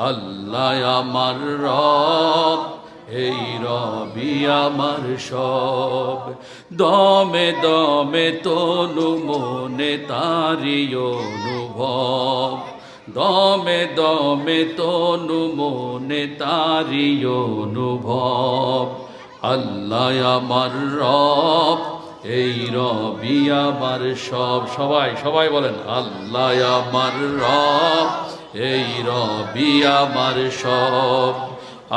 আল্লাহ আমার রব, এই রবি আমার সব। দমে দমে তনু মনে তারি অনুভব, দমে দমে তনু মনে তারি অনুভব। আল্লাহ আমার রব, এই রবি আমার সব। সবাই সবাই বলেন আল্লাহ আমার রব, এই রবি আমার সব।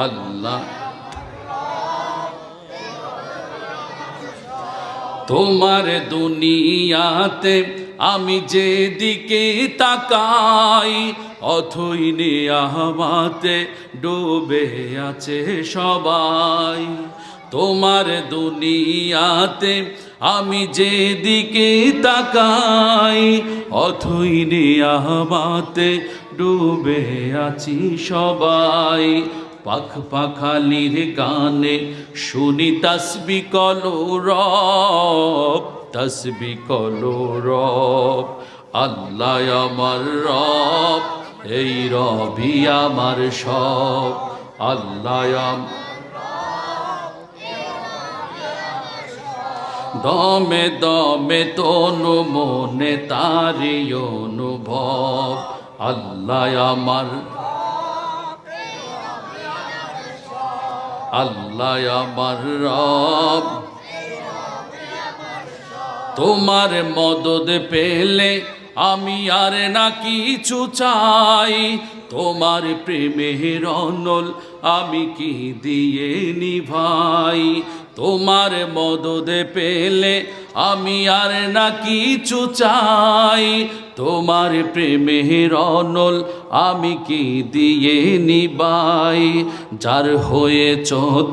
আল্লাহ তোমার দুনিয়াতে আমি যেদিকে তাকাই, অথই নিয়ামতে ডুবে আছে সবাই। তোমার দুনিয়াতে আমি যেদিকে তাকাই, অথই নিয়ামতে ডুবে আছি সবাই। পাখ পাখালির গানে শুনি তসবি কলরব, তসবি কলরব। আল্লাহ আমার রব, এই রবি আমার সব। আল্লাহ দমে দমে তনু মনে তারি অনুভব। আল্লাহ আমার, আল্লাহ আমার রব। তোমার মদদ পেলে আমি আর না কিছু চাই, তোমার প্রেমের অনল আমি কি দিয়ে নিভাই। তোমার মদদ পেলে আমি আর না কিছু চাই, তোমার প্রেমের অনল আমি কি দিয়ে নিবাই। যার হয়েছ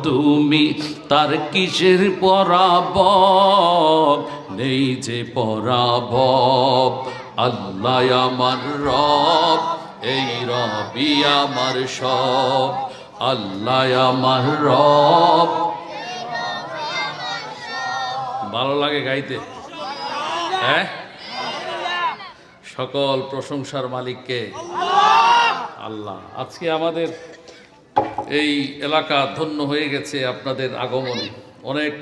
তুমি তার কিসের পরাভব, নেই যে পরাভব। আল্লাহ আমার রব, এই রবি আমার সব। আল্লাহ আমার রব। ভালো লাগে গাইতে, হ্যাঁ? সকল প্রশংসার মালিককে আল্লাহ। আজকে আমাদের এই এলাকা ধন্য হয়ে গেছে আপনাদের আগমনে। অনেক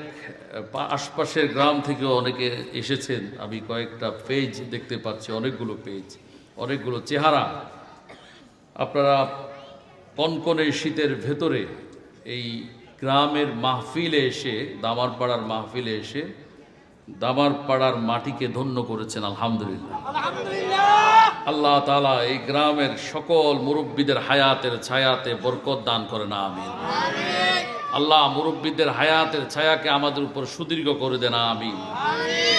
আশপাশের গ্রাম থেকেও অনেকে এসেছেন। আমি কয়েকটা পেজ দেখতে পাচ্ছি, অনেকগুলো পেজ, অনেকগুলো চেহারা। আপনারা কনকনে শীতের ভেতরে এই গ্রামের মাহফিলে এসে, দামারপাড়ার মাহফিলে এসে দামারপাড়ার মাটিকে ধন্য করেছেন। আলহামদুলিল্লাহ। আল্লাহ তাআলা এই গ্রামের সকল মুরব্বীদের হায়াতের ছায়াতে বরকত দান করেন, আমিন। আল্লাহ মুরব্বীদের হায়াতের ছায়াকে আমাদের উপর সুদীর্ঘ করে দেন, আমিন।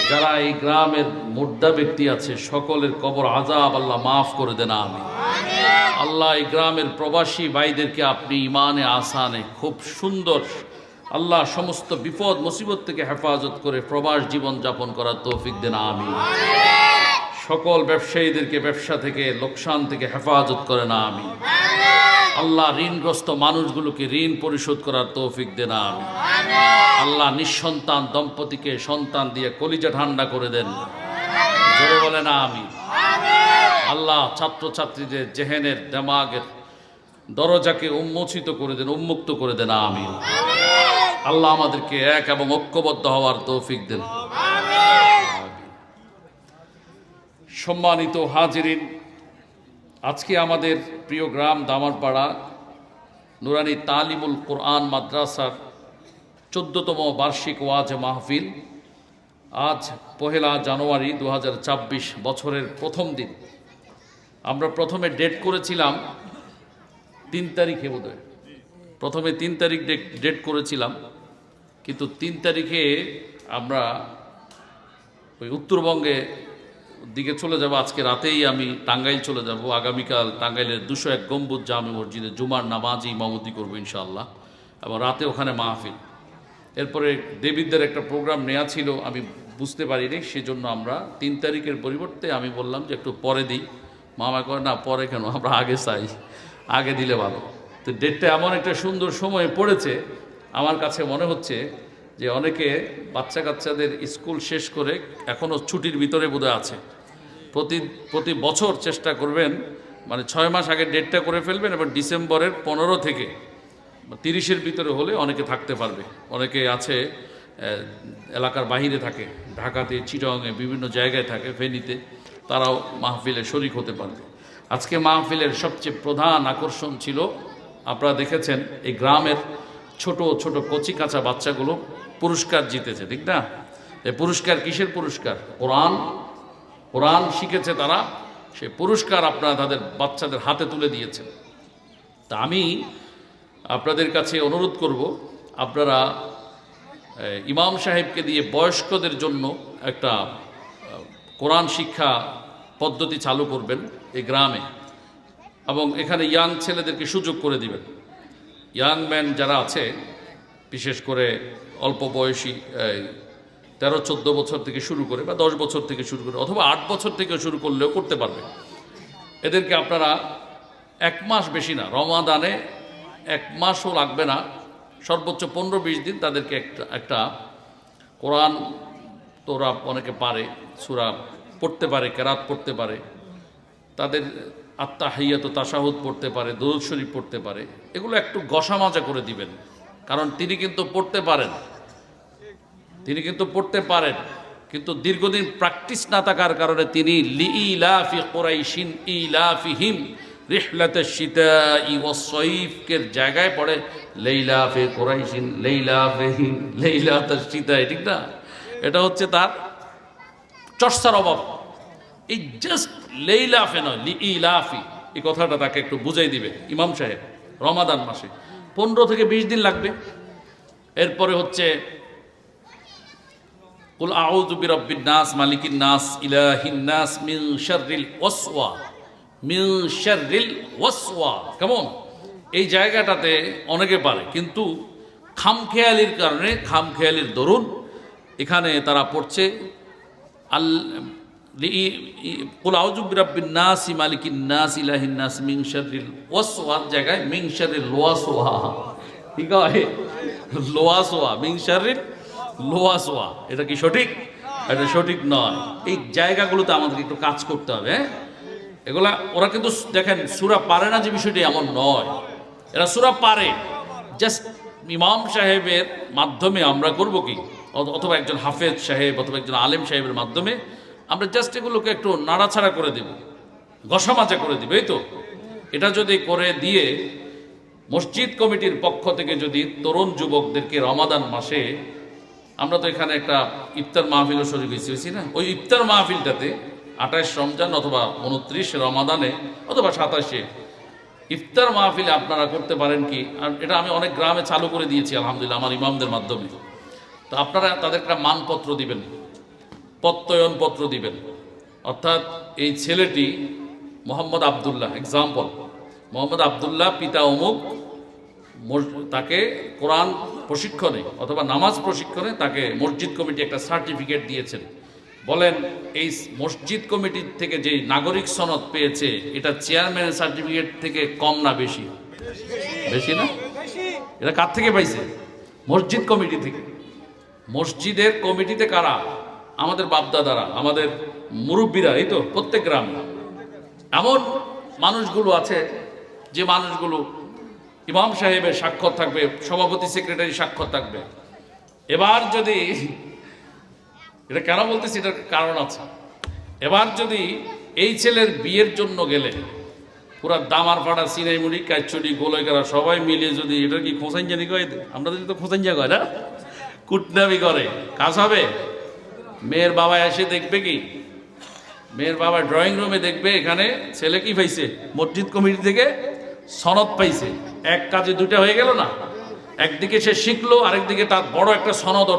যারা এই গ্রামের মুর্দা ব্যক্তি আছে সকলের কবর আযাব আল্লাহ মাফ করে দেন, আমিন। আল্লাহ এই গ্রামের প্রবাসী ভাইদেরকে আপনি ইমানে আসানে খুব সুন্দর আল্লাহ সমস্ত বিপদ মুসিবত থেকে হেফাজত করে প্রবাস জীবন যাপন করার তৌফিক দেন, আমিন। সকল ব্যবসায়ীদেরকে ব্যবসা থেকে লোকসান থেকে হেফাজত করেন, আমিন। আল্লাহ ঋণগ্রস্ত মানুষগুলোকে ঋণ পরিশোধ করার তৌফিক দেন, আমিন। আল্লাহ নিঃসন্তান দম্পতিকে সন্তান দিয়ে কলিজা ঠান্ডা করে দেন, জোরে বলেন আমিন। আল্লাহ ছাত্রছাত্রীদের জেহেনের দেমাগের দরজাকে উন্মোচিত করে দেন, উন্মুক্ত করে দেন, আমিন। আল্লাহ আমাদেরকে এক এবং ঐক্যবদ্ধ হওয়ার তৌফিক দেন। সম্মানিত হাজিরিন, আজকে আমাদের প্রিয় গ্রাম দামারপাড়া নুরানি তালিমুল কোরআন মাদ্রাসার 14তম বার্ষিক ওয়াজ মাহফিল। আজ 1 জানুয়ারি 2024 বছরের প্রথম দিন। আমরা প্রথমে ডেট করেছিলাম 3 তারিখে, বোধহয় প্রথমে 3 তারিখ ডেট করেছিলাম, কিন্তু 3 তারিখে আমরা ওই উত্তরবঙ্গে দিকে চলে যাব। আজকে রাতেই আমি টাঙ্গাইল চলে যাব। আগামীকাল টাঙ্গাইলের 201 গম্বুজ জামে মসজিদে জুমার নামাজ ইমামতি করবো ইনশাআল্লাহ, এবং রাতে ওখানে মাহফিল। এরপরে দেবীদের একটা প্রোগ্রাম নেওয়া ছিল, আমি বুঝতে পারিনি, সেজন্য আমরা 3 তারিখের পরিবর্তে আমি বললাম যে একটু পরে দিই। মামা করে না, পরে কেন, আমরা আগে চাই, আগে দিলে ভালো। তো ডেটটা এমন একটা সুন্দর সময়ে পড়েছে, আমার কাছে মনে হচ্ছে যে অনেকে বাচ্চা কাচ্চাদের স্কুল শেষ করে এখনও ছুটির ভিতরে বোধহয় আছে। প্রতি বছর চেষ্টা করবেন মানে 6 মাস আগে ডেটটা করে ফেলবেন এবং ডিসেম্বরের 15 থেকে 30-এর ভিতরে হলে অনেকে থাকতে পারবে। অনেকে আছে এলাকার বাহিরে থাকে, ঢাকাতে, চিটাগাংয়ে, বিভিন্ন জায়গায় থাকে, ফেনীতে, তারাও মাহফিলে শরিক হতে পারবে। আজকে মাহফিলের সবচেয়ে প্রধান আকর্ষণ ছিল, আপনারা দেখেছেন এই গ্রামের ছোট ছোট কচি কাঁচা বাচ্চাগুলো পুরস্কার জিতেছে, ঠিক না? এই পুরস্কার কিসের পুরস্কার? কোরআন শিখেছে তারা, সে পুরস্কার আপনারা তাদের বাচ্চাদের হাতে তুলে দিয়েছেন। তা আমি আপনাদের কাছে অনুরোধ করব, আপনারা ইমাম সাহেবকে দিয়ে বয়স্কদের জন্য একটা কোরআন শিক্ষা পদ্ধতি চালু করবেন এই গ্রামে, এবং এখানে ইয়াং ছেলেদেরকে সুযোগ করে দিবেন। ইয়াং ম্যান যারা আছে, বিশেষ করে অল্প বয়সী 13-14 বছর থেকে শুরু করে, বা 10 বছর থেকে শুরু করে, অথবা 8 বছর থেকে শুরু করলেও করতে পারবে। এদেরকে আপনারা 1 মাস, বেশি না, রমাদানে 1 মাসও লাগবে না, সর্বোচ্চ 15-20 দিন তাদেরকে একটা কোরআন, তোরা অনেকে পারে, সূরা পড়তে পারে, কেরাত পড়তে পারে, তাদের আত্তাহিয়াত, তাশাহুদ পড়তে পারে, দরুদ শরীফ পড়তে পারে, এগুলো একটু গসামাজা করে দিবেন। কারণ তিনি কিন্তু পড়তে পারেন, কিন্তু দীর্ঘদিন প্র্যাকটিস না থাকার কারণে তিনি লিইলাফি কুরাইশিন ইলাফিহিম রিহলাতাশ শিতাই ওয়াস সাইফের জায়গায় পড়ে লাইলাফি কুরাইশিন লাইলাফিহিম লাইলাতাশ শিতাই, ঠিক না? এটা হচ্ছে তার চর্চার অভাব। এই জাস্ট লাইলাফে নয়, লিইলাফি, এই কথাটা তাকে একটু বুঝাই দিবে ইমাম সাহেব। রমাদান মাসে 15 থেকে 20 দিন লাগবে। এরপরে হচ্ছে কুল আউযু বিরাব্বিন নাস মালিকিন নাস ইলাহিন নাস মিন শাররিল ওয়াসওয়া। কেমন? এই জায়গাটাতে অনেকে পারে, কিন্তু খামখেয়ালির কারণে, খামখেয়ালির দরুন এখানে তারা পড়ছে কুল আউযু বিরাব্বিন নাস মালিকিন নাস ইলাহিন নাস মিন শাররিল ওয়াসওয়ার জায়গায় মিন শাররিল ওয়াসওয়া, ঠিক আছে? লোয়াসোয়া, মিন শাররিল লোয়াসোয়া, এটা কি সঠিক? এটা সঠিক নয়। এই জায়গাগুলোতে আমাদেরকে একটু কাজ করতে হবে। এগুলা ওরা কিন্তু দেখেন সূরা পারে না, যে বিষয়টি এমন নয়, এরা সূরা পারে। জাস্ট ইমাম সাহেবের মাধ্যমে আমরা করব কি, অথবা একজন হাফেজ সাহেব অথবা একজন আলেম সাহেবের মাধ্যমে আমরা জাস্ট এগুলোকে একটু নাড়াছাড়া করে দেব, গসামাজা করে দেব। এই তো, এটা যদি করে দিয়ে মসজিদ কমিটির পক্ষ থেকে যদি তরুণ যুবকদেরকে রমাদান মাসে, আমরা তো এখানে একটা ইফতার মাহফিলও শরীক হয়েছি না, ওই ইফতার মাহফিলটাতে 28 রমজান অথবা 29 রমাদানে অথবা 27-এ ইফতার মাহফিলে আপনারা করতে পারেন কি? আর এটা আমি অনেক গ্রামে চালু করে দিয়েছি আলহামদুলিল্লাহ আমার ইমামদের মাধ্যমে। তো আপনারা তাদের একটা মানপত্র দিবেন, প্রত্যয়নপত্র দিবেন। অর্থাৎ এই ছেলেটি মোহাম্মদ আবদুল্লাহ, এক্সাম্পল, মোহাম্মদ আবদুল্লাহ পিতা অমুক, তাকে কোরআন প্রশিক্ষণে অথবা নামাজ প্রশিক্ষণে তাকে মসজিদ কমিটি একটা সার্টিফিকেট দিয়েছেন। বলেন এই মসজিদ কমিটির থেকে যে নাগরিক সনদ পেয়েছে, এটা চেয়ারম্যানের সার্টিফিকেট থেকে কম না বেশি? বেশি না? এটা কার থেকে পাইছে? মসজিদ কমিটি থেকে। মসজিদের কমিটিতে কারা? আমাদের বাপদাদারা, আমাদের মুরব্বীরা, এই তো প্রত্যেক গ্রামে। এমন মানুষগুলো আছে যে মানুষগুলো ইমাম সাহেবের স্বাক্ষর থাকবে, সভাপতি সেক্রেটারি স্বাক্ষর থাকবে। এবার যদি, এটা কেন বলতেছি, এটার কারণ আছে। এবার যদি এই ছেলের বিয়ের জন্য গেলে পুরা দামার ফাটা সিনাইমুড়ি কাইচুড়ি গোলাইকারা সবাই মিলে যদি, এটা কি খোঁসাইঞ্জানি কয়, আমরা যদি তো খোঁসাইঞ্জা কয় না, কুটনামি করে, কাজ হবে। মেয়ের বাবা এসে দেখবে কি, মেয়ের বাবা ড্রয়িং রুমে দেখবে এখানে ছেলে কি পাইছে, মসজিদ কমিটি থেকে সনদ পাইছে। এক কাজে দুইটা হয়ে গেল না? একদিকে সে শিখলো, আরেকদিকে তার বড় একটা সনদ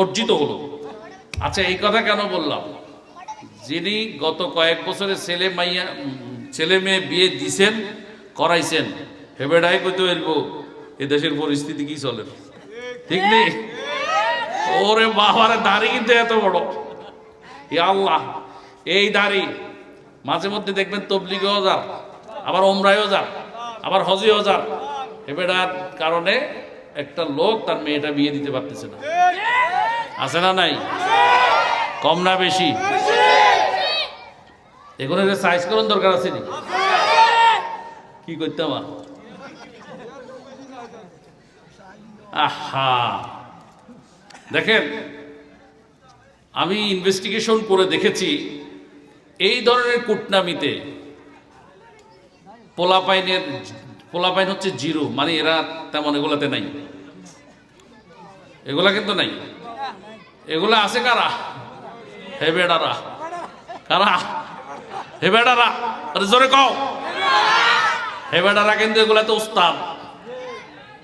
অর্জিত হলো। আচ্ছা, এই কথা কেন বললাম? যিনি গত কয়েক বছরে ছেলে মেয়ে বিয়ে দিছেন, করাইছেন, হেবেডাই কইতে পারবো এ দেশের পরিস্থিতি কি চলে, ঠিক নেই? ওরে বাবারে, দাড়ি কিন্তু এত বড়, ইয়া আল্লাহ! এই দাড়ি মাঝে মধ্যে দেখবেন তবলিগেও যান, আবার ওমরায়ও যান, আবার হজেও যান। এবেটার কারণে একটা লোক তার মেয়েটা বিয়ে দিতে পারতেছে না। আছে না নাই? কম না বেশি? এগুলো সাইজ করার দরকার আছে নি? কি করতাম? আহা, দেখেন, আমি ইনভেস্টিগেশন করে দেখেছি এই ধরনের কুটনামিতে পোলাপাইন হচ্ছে জিরো, মানে এরা তেমন এগুলাতে নাই, এগুলা কিন্তু নাই। এগুলা আছে কারা? হেবেডারা। কারা? হেবেডারা। আরে জোরে কও। হেবেডারা কিন্তু এগুলাতে উস্তাদ।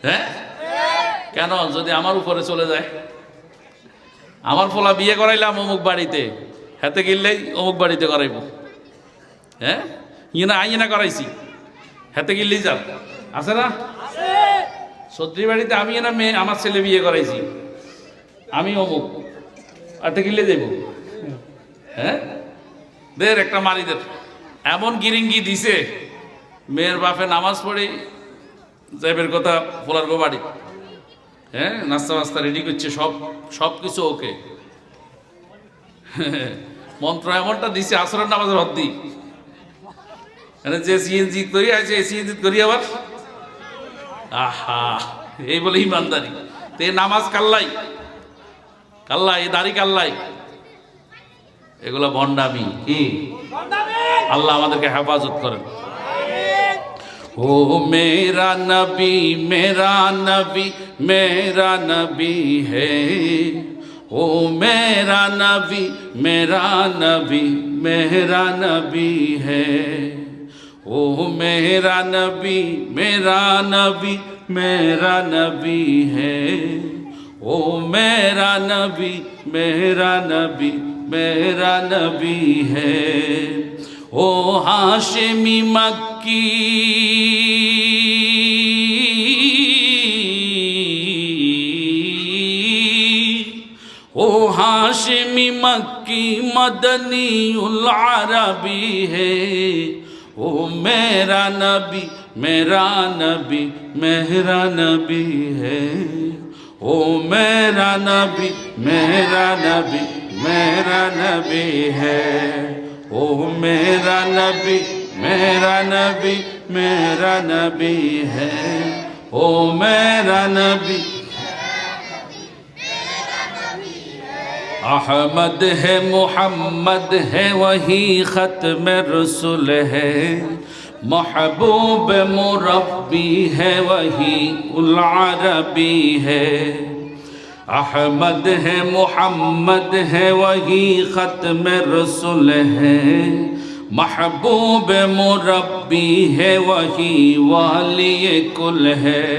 হ্যাঁ, কেন? যদি আমার উপরে চলে যায়, আমার পোলা বিয়ে করাইলাম অমুক বাড়িতে, হাতে গিললেই অমুক বাড়িতে করাইব। হ্যাঁ, ইয়ে আইনা করাইছি, হাতে গিললেই যান, আছে না? সদ্রি বাড়িতে আমি না মেয়ে, আমার ছেলে বিয়ে করাইছি, আমি অমুক, হাতে গিললে যাইব। হ্যাঁ, দের একটা মারিদের এমন গিরিঙ্গি দিছে, মেয়ের বাপে নামাজ পড়ে যাইবের কথা পোলার গো বাড়ি। হ্যাঁ, নাস্তা নাস্তা রেডি করছে, সব কিছু ওকে। মন্ত্র এমনটা দিছে, আসরের নামাজের হদ্দি, যে সিএনজি করি আছে সিএনজি করি আবার। আহা, এই বলে ইমানদারি। তে নামাজ কাল্লাই কাল্লাই, দাড়ি কাল্লাই, এগুলা ভণ্ডামি। কি? আল্লাহ আমাদেরকে হেফাজত করেন। ও মেরা নবী, মেরা নবী, মেরা নবী হে। ও মেরা নবী, মেরা নবী, মেরা নবী হে। ও মেরা নবী, মেরা নবী, মেরা নবী হে। ও মেরা নবী, মেরা নবী, मेरा नबी है। ओ हाशिमी मक्की, ओ हाशिमी मक्की मदनी उल अरबी है। ओ मेरा नबी, मेरा नबी, मेरा नबी है। ओ मेरा नबी, मेरा नबी, मेरा नबी है। ओ मेरा नबी, मेरा नबी, मेरा नबी है। ओ मेरा नबी, अहमद है, मुहम्मद है, वही ख़त्म रसूल है। महबूब मुरब्बी है, वही उल अरबी है। अहमद है, मुहम्मद है, वही ख़त्म रसूल है। महबूब मुरब्बी है, वही वाली कुल है।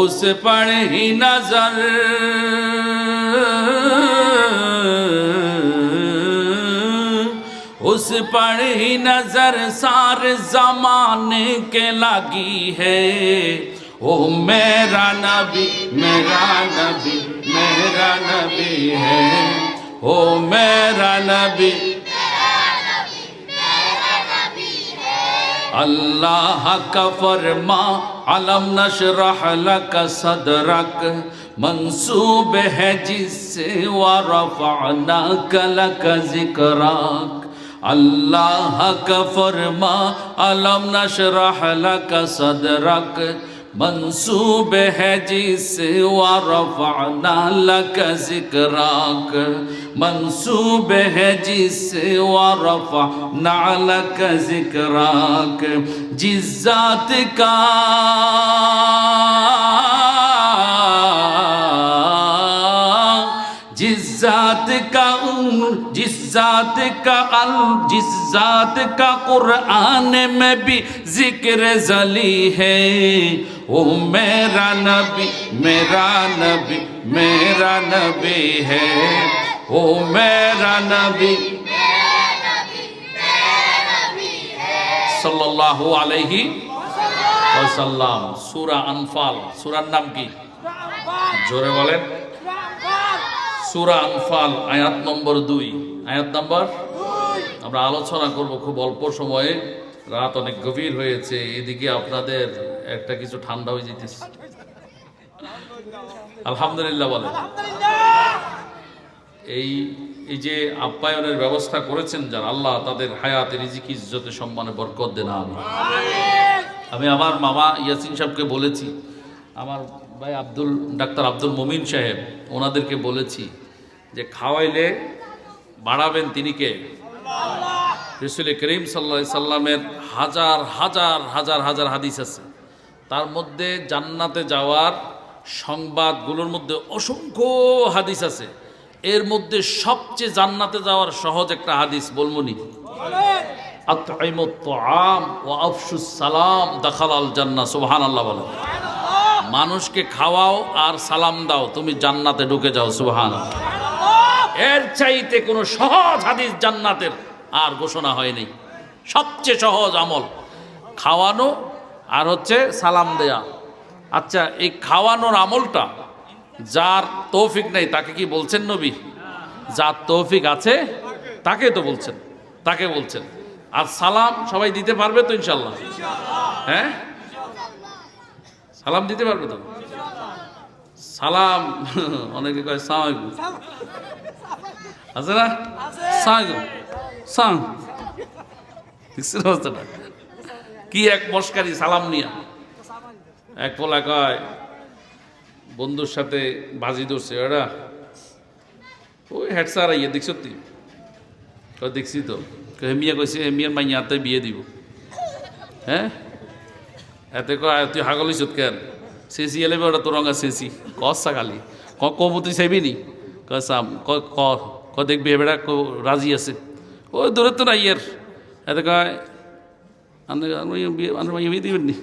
उस पर ही नजर, उस पर ही नजर सारे जमाने के लगी है। ओ मेरा नबी, मेरा नबी, मेरा नबी है। ओ मेरा नबी, अल्लाह का फरमा अलम नशरह लक सदरक, मंसूब है जिससे वरफ़अना लक ज़िक्रक। अल्लाह का फरमा अलम नशरह लक सदरक, मंसूब है जिससे वरफ़अना लक ज़िक्रक। मंसूब है जिससे वरफ़अना लक ज़िक्रक। जिस ज़ात का, जिस ज़ात का, जिस ज़ात का, जिस ज़ात का कुरान में भी ज़िक्र ज़ली है। ओ मेरा नबी, मेरा नबी, मेरा नबी है। ओ मेरा नबी, सल्लल्लाहु अलैहि वसल्लम। सूरा अनफाल, सूरार नाम की? जोरे बोलेन। सूरा अनफाल आयात नम्बर 2। आयात नम्बर আমরা আলোচনা করব খুব অল্প সময়ে। রাত অনেক গভীর হয়েছে, এদিকে আপনাদের একটা কিছু ঠান্ডা হয়ে যেতেছে। আলহামদুলিল্লাহ বলেন। এই যে আপ্যায়নের ব্যবস্থা করেছেন যারা, আল্লাহ তাদের হায়াতে, রিজিক, ইজ্জতে, সম্মানে বরকত দেন। আমিন। আমি আমার মামা ইয়াসিন সাহেবকে বলেছি, আমার ভাই ডাক্তার আব্দুল মুমিন সাহেব, ওনাদেরকে বলেছি যে খাওয়াইলে বাড়াবেন তিনি কে? রাসূল করিম সাল্লাল্লাহু আলাইহি সাল্লামের হাজার হাজার হাজার হাজার হাদিস আছে, তার মধ্যে জান্নাতে যাওয়ার সংবাদগুলোর মধ্যে অসংখ্য হাদিস আছে। এর মধ্যে সবচেয়ে জান্নাতে যাওয়ার সহজ একটা হাদিস বলমনি, আতঈমুত তুআম ওয়া আফশুস সালাম দাখালাল জান্নাহ। সুবহানাল্লাহ বলো। মানুষকে খাওয়াও আর সালাম দাও, তুমি জান্নাতে ঢুকে যাও। সুবহানাল্লাহ। এর চাইতে কোনো সহজ হাদিস জান্নাতের আর ঘোষণা হয়নি। সবচেয়ে সহজ আমল খাওয়ানো আর হচ্ছে সালাম দেয়া। আচ্ছা, এই খাওয়ানোর আমলটা যার তৌফিক নেই তাকে কি বলছেন নবী? যার তৌফিক আছে তাকে তো বলছেন, তাকে বলছেন। আর সালাম সবাই দিতে পারবে তো ইনশাল্লাহ? হ্যাঁ, সালাম দিতে পারবে তো? সালাম অনেকে কয় সালাম আছে না, সালাম অবস্থাটা কি এক মস্কারি সালাম নিয়া। এক পোলা কয় বন্ধুর সাথে বাজি ধরছে, ওরা ওই হেডসার আইয়া দেখছ তুই? দেখছি তো। হেমিয়া কইছে হেমিয়ার মাইয়াতে বিয়ে দিব। হ্যাঁ, এতে কয় তুই হাগল হইছত কেন? চেঁচি এলে ওটা তোর রঙা চেঁচি কসা খালি কবু তুই চাইবি নি? কাম ক দেখবি এবেড়া রাজি আছে। ওই দূরে তো নাই এর। এতে কয় বিয়ে দিবেন নি?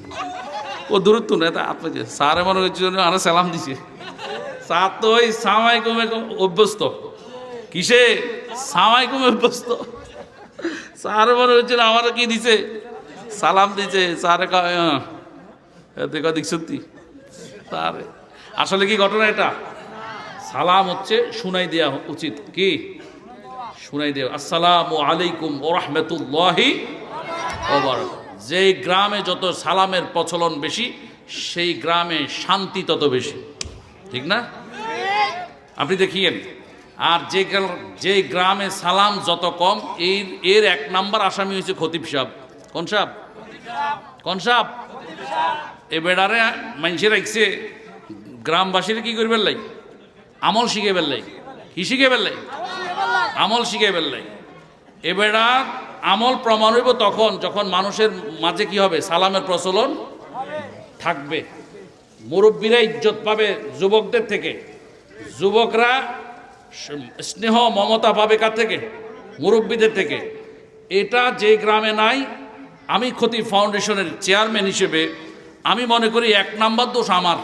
ও দূরত্ব না, এটা আপনি স্যারে মনে হচ্ছে আরো সালাম দিছে। স্যার তো ওই সামাইকুমে অভ্যস্ত। কিসে? সামাইকুমে অভ্যস্ত। স্যারে মনে হচ্ছিল আমারও কি দিছে, সালাম দিছে। স্যারে কয় এতে কয় দেখ সত্যি তার আসলে কি ঘটনা? এটা সালাম হচ্ছে শুনাই দেওয়া উচিত। কি শুনাই দেওয়া? আসসালামু আলাইকুম ওয়া রাহমাতুল্লাহি ওয়া বারাকাতুহু। যেই গ্রামে যত সালামের প্রচলন বেশি, সেই গ্রামে শান্তি তত বেশি। ঠিক না? আপনি দেখিয়েন। আর যে গ্রামে সালাম যত কম, এর এক নাম্বার আসামি হয়েছে খতিব সাহেব। কোন সাহেব? কোন সাহেব? এ বেড়ারে মানুষে রাখছে গ্রামবাসীর কি করবে লাই? আমল শিখে বেললাই। কি শিখে বেললাই? আমল শিখে বেললাই। এ বেড়ার আমল প্রমাণ হইব তখন যখন মানুষের মাঝে কি হবে? সালামের প্রচলন থাকবে। মুরব্বীরা ইজ্জত পাবে যুবকদের থেকে, যুবকরা স্নেহ মমতা পাবে কার থেকে? মুরব্বীদের থেকে। এটা যে গ্রামে নাই, আমি খতিব ফাউন্ডেশনের চেয়ারম্যান হিসেবে আমি মনে করি এক নাম্বার দোষ আমার।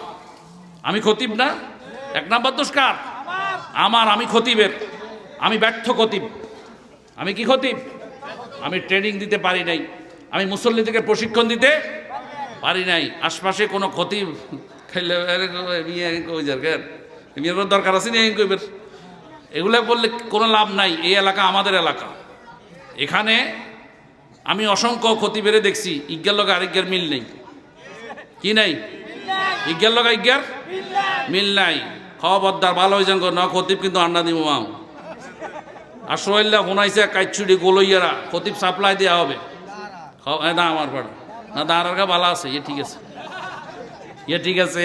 আমি খতিব না, এক নাম্বার দোষ কার? আমার। আমি খতিবের, আমি ব্যর্থ খতিব। আমি কি খতিব? আমি ট্রেনিং দিতে পারি নাই, আমি মুসল্লিদেরকে প্রশিক্ষণ দিতে পারি নাই। আশপাশে কোনো খতিব খাইলে দরকার আছে না কইবের? এগুলো বললে কোনো লাভ নাই। এই এলাকা আমাদের এলাকা। এখানে আমি অসংখ্য খতিবেরে দেখছি, ইজ্ঞার লগে আরেকজ্ঞার মিল নেই। কি নাই? ইজ্ঞার লগে ইজ্ঞার মিল নাই। খবরদার ভালো হয়ে যান না, খতিব কিন্তু আন্ডা দিব মাও। আর সোহেল্লা ফোনাইছে কাইচুড়ি গোলইয়ারা খতিব সাপ্লাই দেওয়া হবে না আমার পাড়া না। দাঁড়ার ভালো আছে, ইয়ে ঠিক আছে, ইয়ে ঠিক আছে।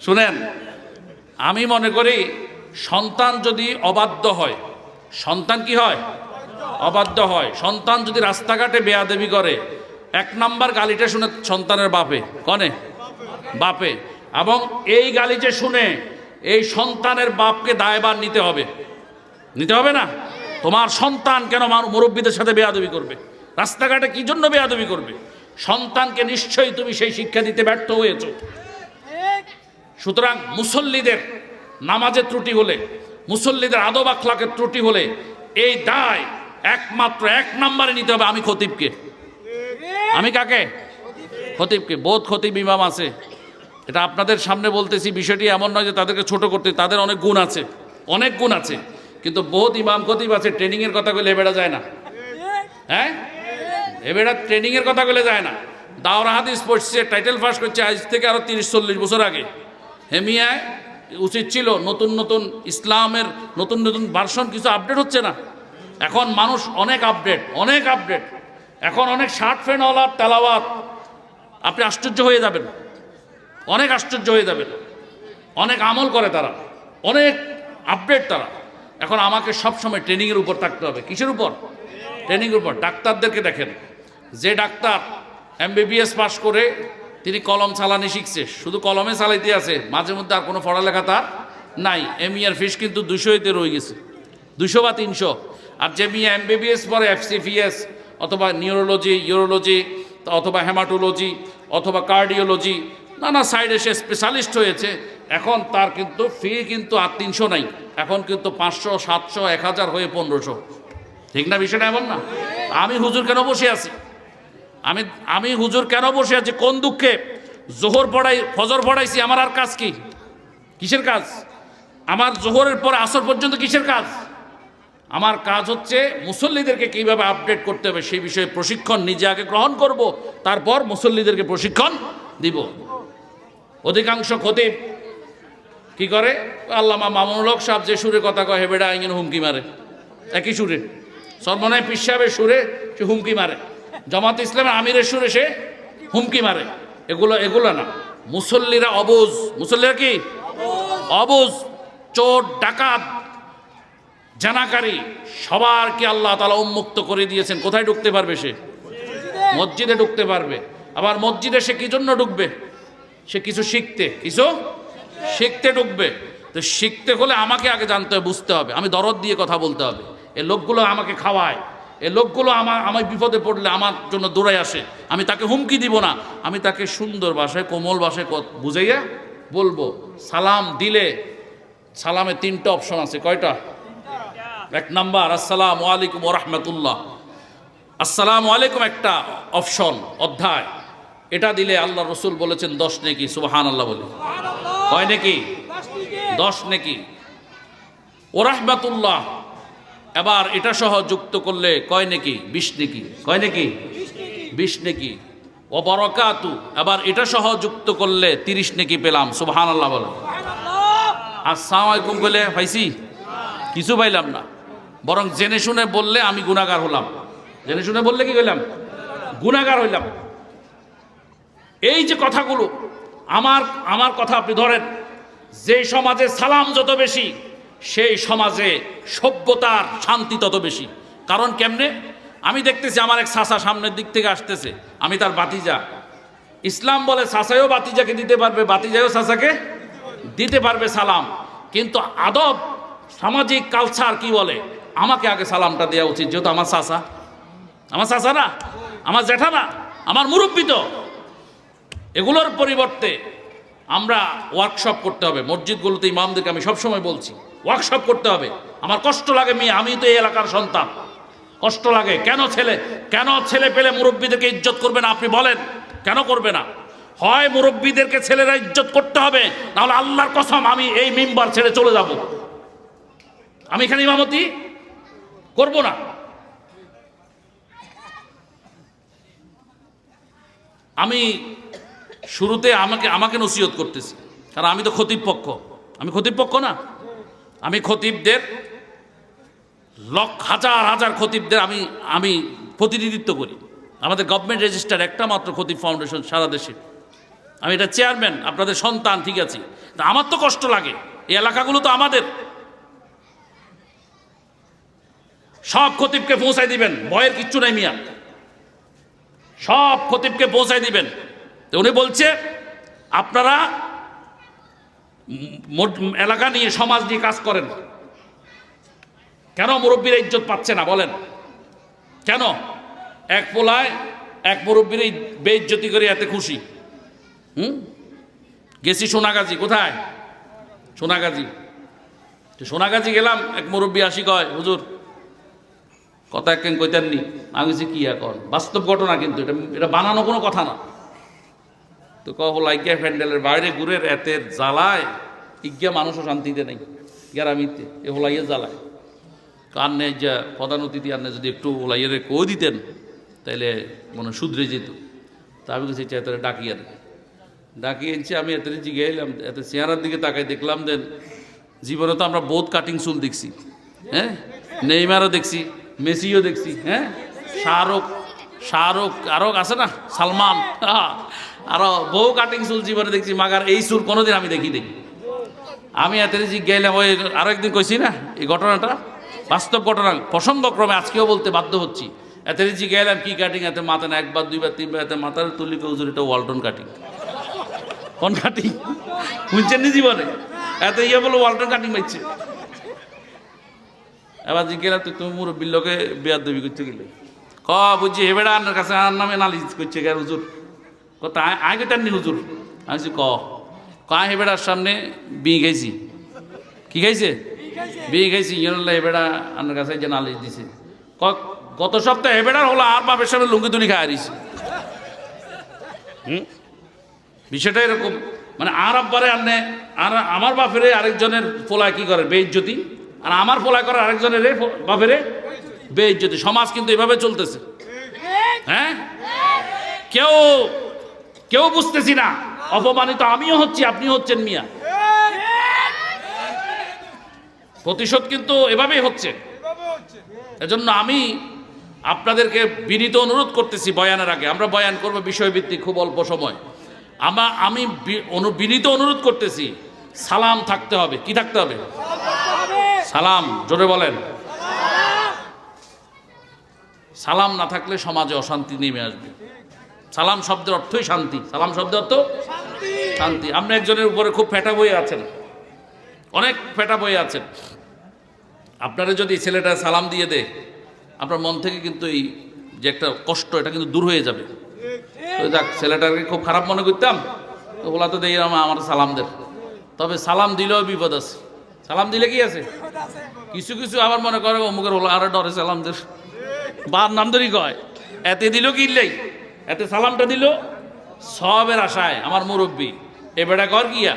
শুনেন, আমি মনে করি সন্তান যদি অবাধ্য হয়, সন্তান কি হয়? অবাধ্য হয়। সন্তান যদি রাস্তাঘাটে বেয়াদবি করে, এক নাম্বার গালিটা শুনে সন্তানের বাপে, কনে? বাপে। এবং এই গালি যে শুনে এই সন্তানের বাপকে দায়ভার নিতে হবে। নিতে হবে না? তোমার সন্তান কেন মুরব্বীদের সাথে বেয়াদবি করবে? রাস্তাঘাটে কি জন্য বেয়াদবি করবে? সন্তানকে নিশ্চয়ই তুমি সেই শিক্ষা দিতে ব্যর্থ হয়েছ। সুতরাং মুসল্লিদের নামাজের ত্রুটি হলে, মুসল্লিদের আদব আখলাকের ত্রুটি হলে এই দায় একমাত্র এক নম্বরে নিতে হবে আমি খতিবকে। আমি কাকে? খতিবকে। বোধ খতিব ইমাম আছে, এটা আপনাদের সামনে বলতেছি। বিষয়টি এমন নয় যে তাদেরকে ছোট করতে, তাদের অনেক গুণ আছে, অনেক গুণ আছে। কিন্তু বহুত ইমাম খতিব আছে ট্রেনিংয়ের কথা বলে এবেড়া যায় না। হ্যাঁ, এবেড়া ট্রেনিংয়ের কথা বলে যায় না। দাওরা হাদিস পড়ছে, টাইটেল পাস করছে আজ থেকে আরো 30-40 বছর আগে। হেমিয়ায় উচিত ছিল নতুন নতুন ইসলামের নতুন নতুন ভার্সন কিছু আপডেট হচ্ছে না। এখন মানুষ অনেক আপডেট, অনেক আপডেট। এখন অনেক শার্ট ফ্যানওয়ালা তেলাওয়াত আপনি আশ্চর্য হয়ে যাবেন, অনেক আশ্চর্য হয়ে যাবেন। অনেক আমল করে তারা, অনেক আপডেট তারা। এখন আমাকে সবসময় ট্রেনিংয়ের উপর থাকতে হবে। কিসের উপর? ট্রেনিংয়ের উপর। ডাক্তারদেরকে দেখেন, যে ডাক্তার MBBS পাস করে তিনি কলম চালানি শিখছে, শুধু কলমে চালাইতে আছে, মাঝে মধ্যে আর কোনো পড়ালেখা তার নাই। এর ফিস কিন্তু 200-তে রয়ে গেছে, 200 বা 300। আর যে মিয়া MBBS পরে FCPS অথবা নিউরোলজি, ইউরোলজি অথবা হেমাটোলজি অথবা কার্ডিওলজি নানা সাইডে সে স্পেশালিস্ট হয়েছে, এখন তার কিন্তু ফি কিন্তু আর 300 নাই, এখন কিন্তু 500, 700, 1000 হয়ে 1500। ঠিক না? বিষয়টা এমন না? আমি হুজুর কেন বসে আছি? আমি হুজুর কেন বসে আছি? কোন দুঃখে? জোহর পড়াই, ফজর পড়াইছি, আমার আর কাজ কি? কিসের কাজ? আমার জোহরের পরে আসর পর্যন্ত কিসের কাজ? আমার কাজ হচ্ছে মুসল্লিদেরকে কীভাবে আপডেট করতে হবে সেই বিষয়ে প্রশিক্ষণ নিজে আগে গ্রহণ করব, তারপর মুসল্লিদেরকে প্রশিক্ষণ দিব। অধিকাংশ খতিব কি করে? আল্লামা মামুনুল হক সাহেব যে সুরে কথা কয়, হেবেডা আইন হুমকি মারে, একই সুরে। সর্বনয় পীর সাহেবের সুরে সে হুমকি মারে, জামাত ইসলামের আমিরের সুরে সে হুমকি মারে। এগুলো না। মুসল্লিরা অবুঝ। মুসল্লিরা কি? অবুঝ। চোর, ডাকাত, জানাকারী সবার কি আল্লাহ তাআলা উন্মুক্ত করে দিয়েছেন। কোথায় ঢুকতে পারবে সে? মসজিদে ঢুকতে পারবে। আবার মসজিদে সে কি জন্য ঢুকবে? সে কিছু শিখতে ঢুকবে। তো শিখতে হলে আমাকে আগে জানতে হবে, বুঝতে হবে, আমি দরদ দিয়ে কথা বলতে হবে। এই লোকগুলো আমাকে খাওয়ায়, এই লোকগুলো আমার বিপদে পড়লে আমার জন্য দৌড়ায় আসে, আমি তাকে হুমকি দিব না, আমি তাকে সুন্দর ভাষায়, কোমল ভাষায় বুঝাইয়া বলবো। সালাম দিলে সালামে 3টা অপশন আছে। কয়টা? 1 নাম্বার আসসালামু আলাইকুম ওয়া রাহমাতুল্লাহ। আসসালামু আলাইকুম একটা অপশন, অধ্যায়। এটা দিলে আল্লাহ রসুল বলেছেন 10 নেকি। সুবহানাল্লাহ বলে। কয় নেকি? 10 নেকি। ওয়া রাহমাতুল্লাহ এবার এটা সহ যুক্ত করলে কয় নেকি? 20 নেকি। কয় নেকি? 20 নেকি। ওয়া বারাকাতু এবার এটা সহ যুক্ত করলে 30 নেকি পেলাম। সুবহানাল্লাহ বলে। আসসালামু আলাইকুম বলে পাইছি? কিছু পাইলাম না, বরং জেনে শুনে বললে আমি গুনাহগার হলাম। জেনে শুনে বললে কি হইলাম? গুনাহগার হইলাম। এই যে কথাগুলো, আমার কথা আপনি ধরেন, যে সমাজে সালাম যত বেশি সেই সমাজে সভ্যতার শান্তি তত বেশি। কারণ কেমনে? আমি দেখতেছি আমার এক চাচা সামনের দিক থেকে আসতেছে, আমি তার বাতিজা। ইসলাম বলে চাচাইও বাতিজাকে দিতে পারবে, বাতিজাও চাচাকে দিতে পারবে সালাম। কিন্তু আদব, সামাজিক কালচার কি বলে? আমাকে আগে সালামটা দেওয়া উচিত, যেহেতু আমার চাচা। আমার চাচা না, আমার জ্যাঠা না, আমার মুরব্বি তো। এগুলোর পরিবর্তে আমরা ওয়ার্কশপ করতে হবে। মসজিদগুলোতে ইমামদেরকে আমি সবসময় বলছি, ওয়ার্কশপ করতে হবে। আমার কষ্ট লাগে, মেয়ে, আমি তো এই এলাকার সন্তান, কষ্ট লাগে। কেন ছেলে পেলে মুরব্বীদেরকে ইজ্জত করবে না? আপনি বলেন, কেন করবে না? হয় মুরব্বীদেরকে ছেলেরা ইজ্জত করতে হবে, নাহলে আল্লাহর কসম আমি এই মিম্বার ছেড়ে চলে যাব। আমি এখানে ইমামতি করব না। আমি শুরুতে আমাকে নসিহত করতেছি, কারণ আমি তো খতিব পক্ষ। আমি খতিব পক্ষ না, আমি খতিবদের হাজার খতিবদের আমি প্রতিনিধিত্ব করি। আমাদের গভর্নমেন্ট রেজিস্টার একটা মাত্র খতিব ফাউন্ডেশন সারা দেশে। আমি এটা চেয়ারম্যান, আপনাদের সন্তান, ঠিক আছে। তা আমার তো কষ্ট লাগে, এই এলাকাগুলো তো আমাদের। সব খতিবকে পৌঁছাই দিবেন, ভয়ের কিচ্ছু নাই মিয়া, সব খতিবকে পৌঁছাই দিবেন। তো উনি বলছে আপনারা এলাকা নিয়ে, সমাজ নিয়ে কাজ করেন। কেন মুরব্বীরা ইজ্জত পাচ্ছে না বলেন? কেন? এক পোলায় এক মুরব্বীর বেইজ্জতি করে এতে খুশি। গেছি সোনাগাজী। কোথায়? সোনাগাজী। সোনাগাজী গেলাম, এক মুরব্বী আসি কয়, হুজুর কথা একদিন কইতেননি। আমি বলছি কি এখন? বাস্তব ঘটনা, কিন্তু এটা বানানো কোনো কথা না। তো লাইগিয়া প্যান্ডেলের বাইরে ঘুরের এতে জ্বালায়, ইজ্ঞা মানুষও শান্তিতে নেই গ্যারামিতে, এ হোলাইয়ে জ্বালায়। কার নেই যা প্রধান অতিথি আর যদি একটু হোলাইয়ের কই দিতেন তাইলে মনে শুধরে যেত। তা আমি বলছি এত ডাকিয়ে এনেছি। আমি এত জিগে এলাম, এত চেহারার দিকে তাকাই দেখলাম যে জীবনে তো আমরা বহুত কাটিং চুল দেখছি, হ্যাঁ, নেইমারও দেখছি, মেসিও দেখছি, হ্যাঁ, শাহরুখ আরও আছে না, সালমান, আর বহু কাটিং চুল জীবনে দেখছি, মাগার এই চুল কোনোদিন আমি দেখি। আমি এত গেলাম, ওই আরো একদিন কইছি না এই ঘটনাটা, বাস্তব ঘটনা, প্রসঙ্গক্রমে আজকেও বলতে বাধ্য হচ্ছি। এত গেলাম কি কাটিং, এত মাথা না, একবার দুইবার তিনবার এত মাথার তুলি হুজুর, এটা ওয়ালটন কাটিং। কোন কাটিং বুঝছেন নি জীবনে? এত বলো ওয়ালটন কাটিং পাইছে। এবার গেলাম, তুমি মুরব্বীর লোকে বিয়ার দেবী করতে গেলে বুঝছি হেবেড়া আপনার কাছে আর নামে নালিশ করছে গে হুজুর। কথা আগে টাননি হুজুর। আমি হেবেড়ার সামনে বিয়ে খাইছি। কি খাইছে? বিয়ে খাইছি। হেবেড়া আপনার কাছে যে নালিশ দিছে। গত সপ্তাহে হেবেড়ার হলো আর বাপের সামনে লুঙ্গি তুলি খাওয়া দিছে। বিষয়টা এরকম, মানে আর আব্বারে আনে, আর আমার বাপেরে আরেকজনের পোলায় কি করে বেইজ্জতি, আর আমার পোলায় করে আরেকজনের বাপেরে বেইজ্জতি। সমাজ কিন্তু এভাবে চলতেছে। হ্যাঁ, কেউ কেউ বুঝতেছি না, অপমানিত আমিও হচ্ছি, আপনিও হচ্ছেন মিয়া। প্রতিশোধ কিন্তু এভাবেই হচ্ছে। এজন্য আমি আপনাদেরকে বিনীত অনুরোধ করতেছি, বয়ানের আগে আমরা বয়ান করব বিষয়ভিত্তিক, খুব অল্প সময়। আমি বিনীত অনুরোধ করতেছি, সালাম থাকতে হবে। কি থাকতে হবে? সালাম। জোরে বলেন। সালাম না থাকলে সমাজে অশান্তি নেমে আসবে। সালাম শব্দের অর্থই শান্তি। সালাম শব্দের অর্থ শান্তি। আপনি একজনের উপরে খুব ফেটা বয়ে আছেন, অনেক ফেটা বয়ে আছেন, আপনারা যদি ছেলেটা সালাম দিয়ে দেয়, আপনার মন থেকে কিন্তু এই যে একটা কষ্ট, এটা কিন্তু দূর হয়ে যাবে। যাক, ছেলেটাকে খুব খারাপ মনে করতাম, তো ওলা তো দেই আমার সালাম দেন। তবে সালাম দিলেও বিপদ আছে। সালাম দিলে কি আছে? কিছু কিছু আবার মনে করে অমুকের ওলা আর ডরে সালাম দের, বার নাম ধরি কয়, এতে দিল কিনলেই, এতে সালামটা দিল সবের আশায়। আমার মুরব্বী এ বেটা কর গিয়া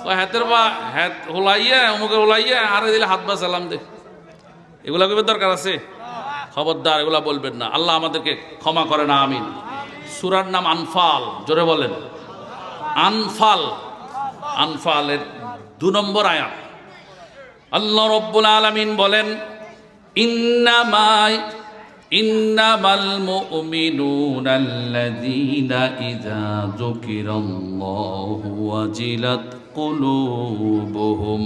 ও হাতের বা হাত হোলাইয়া, অমুকের হোলাইয়া আরে দিলে হাত বা সালাম দে। এগুলা কবে দরকার আছে? খবরদার এগুলা বলবেন না। আল্লাহ আমাদেরকে ক্ষমা করে না, আমিন। সূরার নাম আনফাল। জোরে বলেন আনফাল। আনফালের 2 নম্বর আয়াত। আল্লাহ রাব্বুল আলামিন বলেন, ইন্নামাল মুমিনুনা আল্লাযীনা ইযা যুকিরাল্লাহু ওয়াজিলাত কুলুবুহুম।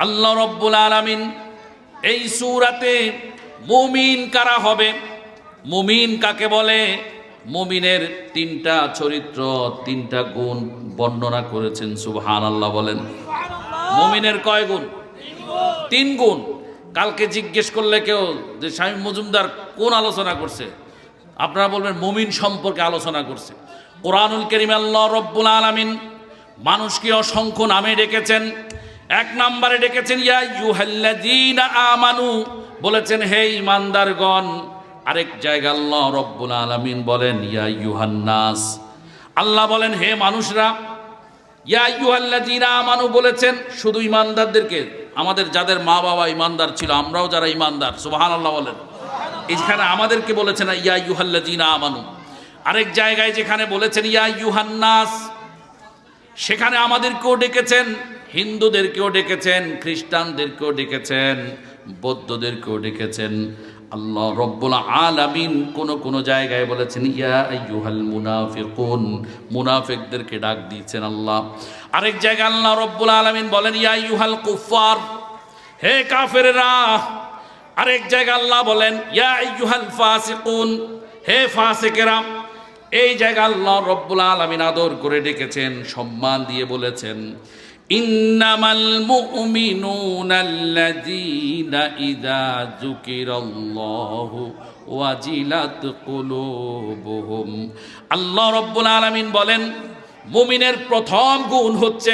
আল্লাহ রাব্বুল আলামিন এই সূরাতে মুমিন কারা হবে, মুমিন কাকে বলে, মুমিনের 3টা চরিত্র, 3টা গুণ বর্ণনা করেছেন। সুবহানাল্লাহ বলেন। মুমিনের কয় গুণ? 3 গুণ। কালকে জিজ্ঞেস করলে কেউ যে শামীম মজুমদার কোন আলোচনা করছে, আপনারা বলবেন মুমিন সম্পর্কে আলোচনা করছে। কোরআনুল কারীমে আল্লাহ রাব্বুল আলামিন মানুষকে অসংখ্য নামে ডেকেছেন। 1 নম্বরে ডেকেছেন ইয়া আইয়ুহাল্লাযীনা আমানু, বলেছেন হে ঈমানদারগণ। আরেক জায়গায় আল্লাহ রাব্বুল আলামিন বলেন ইয়া আইয়ুহান নাস, আল্লাহ বলেন হে মানুষরা। ইয়া আইয়ুহাল্লাযীনা আমানু বলেছেন শুধু ঈমানদারদেরকে, আমাদের যাদের মা বাবা ঈমানদার ছিল, আমরাও যারা ঈমানদার, সুবহানাল্লাহ বলেন। এখানে আমাদেরকে বলেছেন ইয়া আইয়ুহাল্লাযীনা আমানু। আরেক জায়গায় যেখানে বলেছেন ইয়া আইয়ুহান নাস, সেখানে আমাদেরকেও ডেকেছেন, হিন্দুদেরকেও ডেকেছেন, খ্রিস্টানদেরকেও ডেকেছেন, বৌদ্ধদেরকেও ডেকেছেন। আল্লাহ রব্বুল আলামিন কোন জায়গায় বলেছেন ইয়া আইয়ুহাল মুনাফিকুন, মুনাফিকদেরকে ডাক দিয়েছেন আল্লাহ। আরেক জায়গায় আল্লাহ রব্বুল আলামিন বলেন ইয়া আইয়ুহাল কুফার, হে কাফেররা। আরেক জায়গায় আল্লাহ বলেন ইয়া আইয়ুহাল ফাসিকুন, হে ফাসিকেরা। এই জায়গা আল্লাহ রব্বুল আলামিন আদর করে ডেকেছেন, সম্মান দিয়ে বলেছেন ইন্নামাল মুমিনুনাল্লাযীনা ইযা যুকিরাল্লাহু ওয়াজিলাত কুলুবুহুম। আল্লাহ রব্বুল আলামিন বলেন মুমিনের প্রথম গুণ হচ্ছে,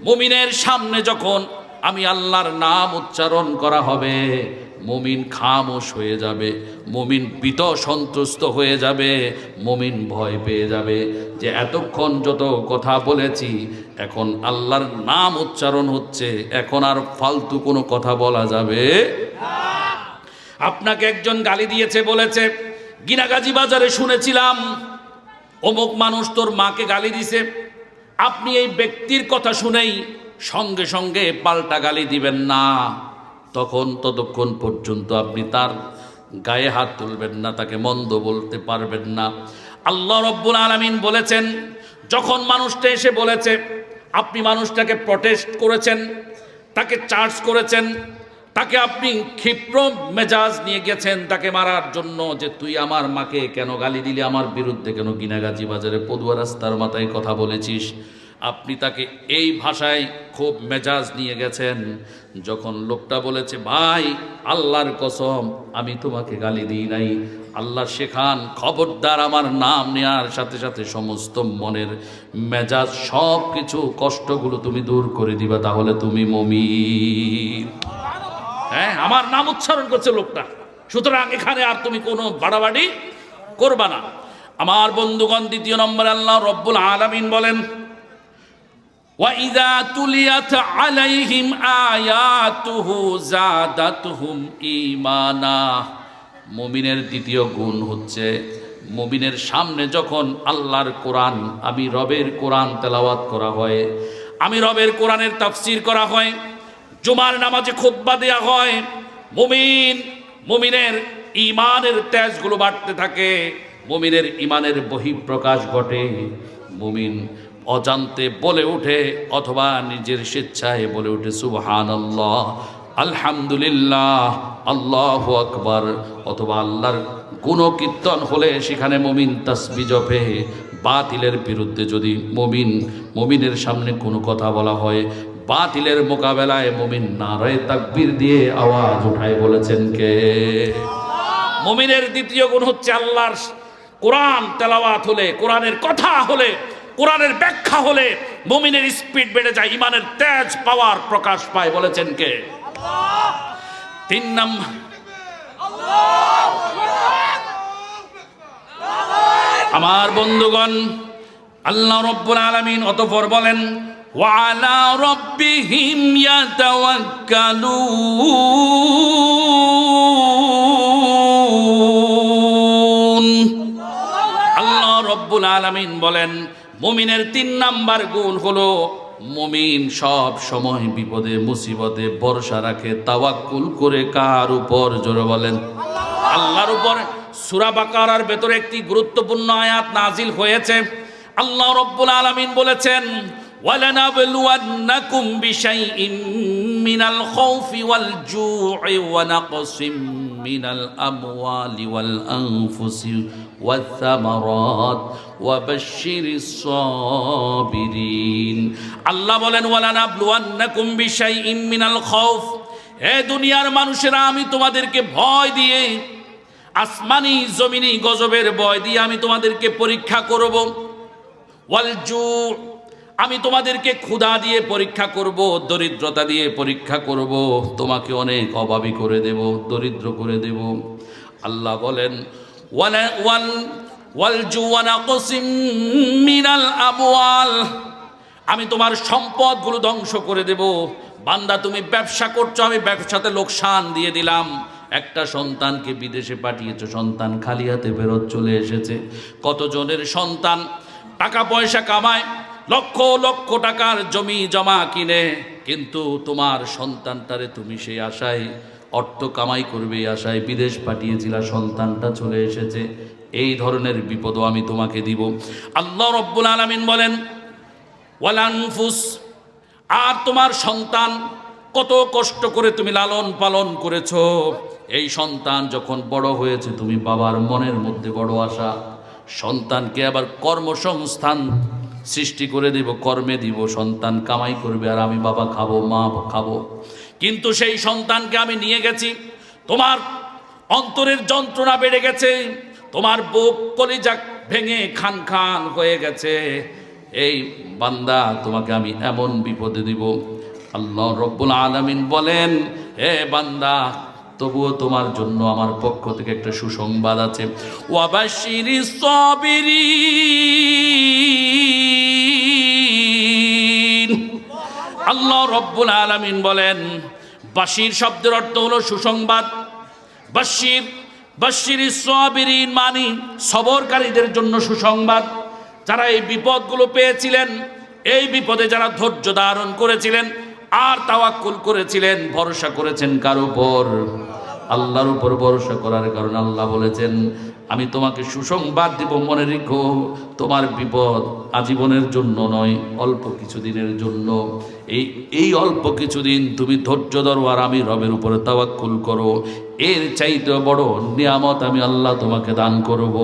মুমিনের সামনে যখন আমি আল্লাহর নাম উচ্চারণ করা হবে, মুমিন খামোশ হয়ে যাবে, মুমিন ভীত সন্ত্রস্ত হয়ে যাবে, মুমিন ভয় পেয়ে যাবে যে এতক্ষণ যত কথা বলেছি, এখন আল্লাহর নাম উচ্চারণ হচ্ছে, এখন আর ফালতু কোনো কথা বলা যাবে না। আপনাকে একজন গালি দিয়েছে, বলেছে গিনাগাজী বাজারে শুনেছিলাম অমুক মানুষ তোর মাকে গালি দিছে। আপনি এই ব্যক্তির কথা শুনেই সঙ্গে সঙ্গে পাল্টা গালি দিবেন না, ততক্ষণ পর্যন্ত আপনি তার গায়ে হাত তুলবেন না, তাকে মন্দ বলতে পারবেন না। আল্লাহ রব্বুল আলামিন বলেছেন, যখন মানুষটা এসে বলেছে, আপনি মানুষটাকে প্রটেস্ট করেছেন, তাকে চার্জ করেছেন, তাকে আপনি ক্ষিপ্র মেজাজ নিয়ে গেছেন তাকে মারার জন্য, যে তুই আমার মাকে কেন গালি দিলি, আমার বিরুদ্ধে কেন গিনাগাজি বাজারে পদুয়া রাস্তার মাথায় কথা বলেছিস, আপনি তাকে এই ভাষায় খুব মেজাজ নিয়ে গেছেন। যখন লোকটা বলেছে, ভাই আল্লাহর কসম আমি তোমাকে গালি দিই নাই, আল্লাহ শেখান খবরদার আমার নাম নেওয়ার সাথে সাথে সমস্ত মনের মেজাজ সব কিছু কষ্টগুলো তুমি দূর করে দিবা, তাহলে তুমি মুমিন। হ্যাঁ, আমার নাম উচ্চারণ করছে লোকটা, সুতরাং এখানে আর তুমি কোনো বাড়াবাড়ি করবা না। আমার বন্ধুগণ, দ্বিতীয় নম্বর আল্লাহ রব্বুল আলামিন বলেন, وَإِذَا تُلِيَتْ عَلَيْهِمْ آيَاتُهُ زَادَتْهُمْ إِيمَانًا। মুমিনের দ্বিতীয় গুণ হচ্ছে, মুমিনের সামনে যখন আল্লাহর কোরআন, আমি রবের কোরআন তেলাওয়াত করা হয়, আমি রবের কোরআনের তাফসীর করা হয়, জুমার নামাজে খুতবা দেয়া হয়, মুমিনের ঈমানের তেজগুলো বাড়তে থাকে, মুমিনের ঈমানের বহিঃপ্রকাশ ঘটে, মুমিন অজান্তে বলে ওঠে অথবা নিজের স্বেচ্ছায় বলে ওঠে সুবহানাল্লাহ, আলহামদুলিল্লাহ, আল্লাহু আকবার, অথবা আল্লাহর গুণকীর্তন হলে সেখানে মুমিন তাসবিহ জপে। বাতিলের বিরুদ্ধে যদি মুমিনের সামনে কোনো কথা বলা হয়, বাতিলের মোকাবেলায় মুমিন নারায়ে তাকবীর দিয়ে আওয়াজ উঠায়, বলেছেন কে? মুমিনের দ্বিতীয় গুণ হচ্ছে, আল্লাহর কোরআন তেলাওয়াত হলে, কোরআনের কথা হলে, কোরআনের ব্যাখ্যা হলে মুমিনের স্পিড বেড়ে যায়, ইমানের তেজ পাওয়ার প্রকাশ পায়, বলেছেন কে? তিন নম্বর, আমার বন্ধুগণ, আল্লাহ রব্বুল আলামিন অতঃপর বলেন, ওয়ালা রব্বিহিম ইয়াতাওয়াক্কালুন। আল্লাহ রব্বুল আলামিন বলেন, মুমিনের তিন নাম্বার গুণ হলো, মুমিন সব সময় বিপদে মুসিবতে ভরসা রাখে, তাওয়াক্কুল করে। কার উপর? জোরে বলেন, আল্লাহর উপর। সূরা বাকারার ভেতরে একটি গুরুত্বপূর্ণ আয়াত নাজিল হয়েছে। আল্লাহ রব্বুল আলামিন বলেছেন, ওয়ালানাবলুওয়ান্নাকুম বিশাইইম মিনাল খাউফি ওয়াল জু'i ওয়া নাকসিম মিনাল আমওয়ালি ওয়াল আনফুসি ওয়াথ থামারাত ওয়া বাশশিরিস সাবিরিন। আল্লাহ বলেন, ওয়ালানাবলুওয়ান্নাকুম বিশাইইম মিনাল খাউফ, হে দুনিয়ার মানুষেরা, আমি তোমাদেরকে ভয় দিয়ে, আসমানি জমিনি গজবের ভয় দিয়ে আমি তোমাদেরকে পরীক্ষা করব। ওয়াল জু', আমি তোমাদেরকে ক্ষুধা দিয়ে পরীক্ষা করব, দরিদ্রতা দিয়ে পরীক্ষা করব, তোমাকে অনেক অভাবী করে দেব, দরিদ্র করে দেব। আল্লাহ বলেন, ওয়াল জু' ওয়া নাকসিম মিনাল আমওয়াল, আমি তোমার সম্পদগুলো ধ্বংস করে দেব। বান্দা, তুমি ব্যবসা করছো, আমি ব্যবসাতে লোকসান দিয়ে দিলাম। একটা সন্তানকে বিদেশে পাঠিয়েছো, সন্তান খালি হাতে ফেরত চলে এসেছে। কতজনের সন্তান টাকা পয়সা কামায়, লক্ষ লক্ষ টাকার জমি জমা কিনে, কিন্তু তোমার সন্তানটারে তুমি সেই আশায়, অর্থ কামাই করবে এই আশায় বিদেশ পাঠিয়েছিলা, সন্তানটা চলে এসেছে। এই ধরনের বিপদও আমি তোমাকে দিব। আল্লাহ রব্বুল আলামিন বলেন, ওয়াল আনফুস, আর তোমার সন্তান কত কষ্ট করে তুমি লালন পালন করেছো, এই সন্তান যখন বড় হয়েছে, তুমি বাবার মনের মধ্যে বড় আশা, সন্তানকে আবার কর্মসংস্থান সৃষ্টি করে দিব, কর্মে দিব, সন্তান কামাই করবে আর আমি বাবা খাবো, মা খাবো। কিন্তু সেই সন্তানকে আমি নিয়ে গেছি, তোমার অন্তরের যন্ত্রণা বেড়ে গেছে, তোমার বুক কলিজা ভেঙে খান খান হয়ে গেছে। এই বান্দা, তোমাকে আমি এমন বিপদে দিব। আল্লাহ রব্বুল আলামিন বলেন, হে বান্দা, তবুও তোমার জন্য আমার পক্ষ থেকে একটা সুসংবাদ আছে। ওয়াবাশশিরিস সাবিরিন। আল্লাহ রব্বুল আলামিন বলেন, বাশির শব্দের অর্থ হলো সুসংবাদ। বাশশিরিস সাবিরিন মানে সবরকারীদের জন্য সুসংবাদ। যারা এই বিপদগুলো পেয়েছিলেন, এই বিপদে যারা ধৈর্য ধারণ করেছিলেন আর তাওয়াক্কুল করেছিলেন, ভরসা করেছেন কার উপর? আল্লাহর উপর ভরসা করার কারণে আল্লাহ বলেছেন আমি তোমাকে সুসংবাদ দিব, মনে রেখো তোমার বিপদ আজীবনের জন্য নয়, অল্প কিছুদিনের জন্য। এই অল্প কিছুদিন তুমি ধৈর্য ধরো আর আমি রবের উপরে তাওয়াক্কুল করো, এর চাইতে বড় নিয়ামত আমি আল্লাহ তোমাকে দান করব।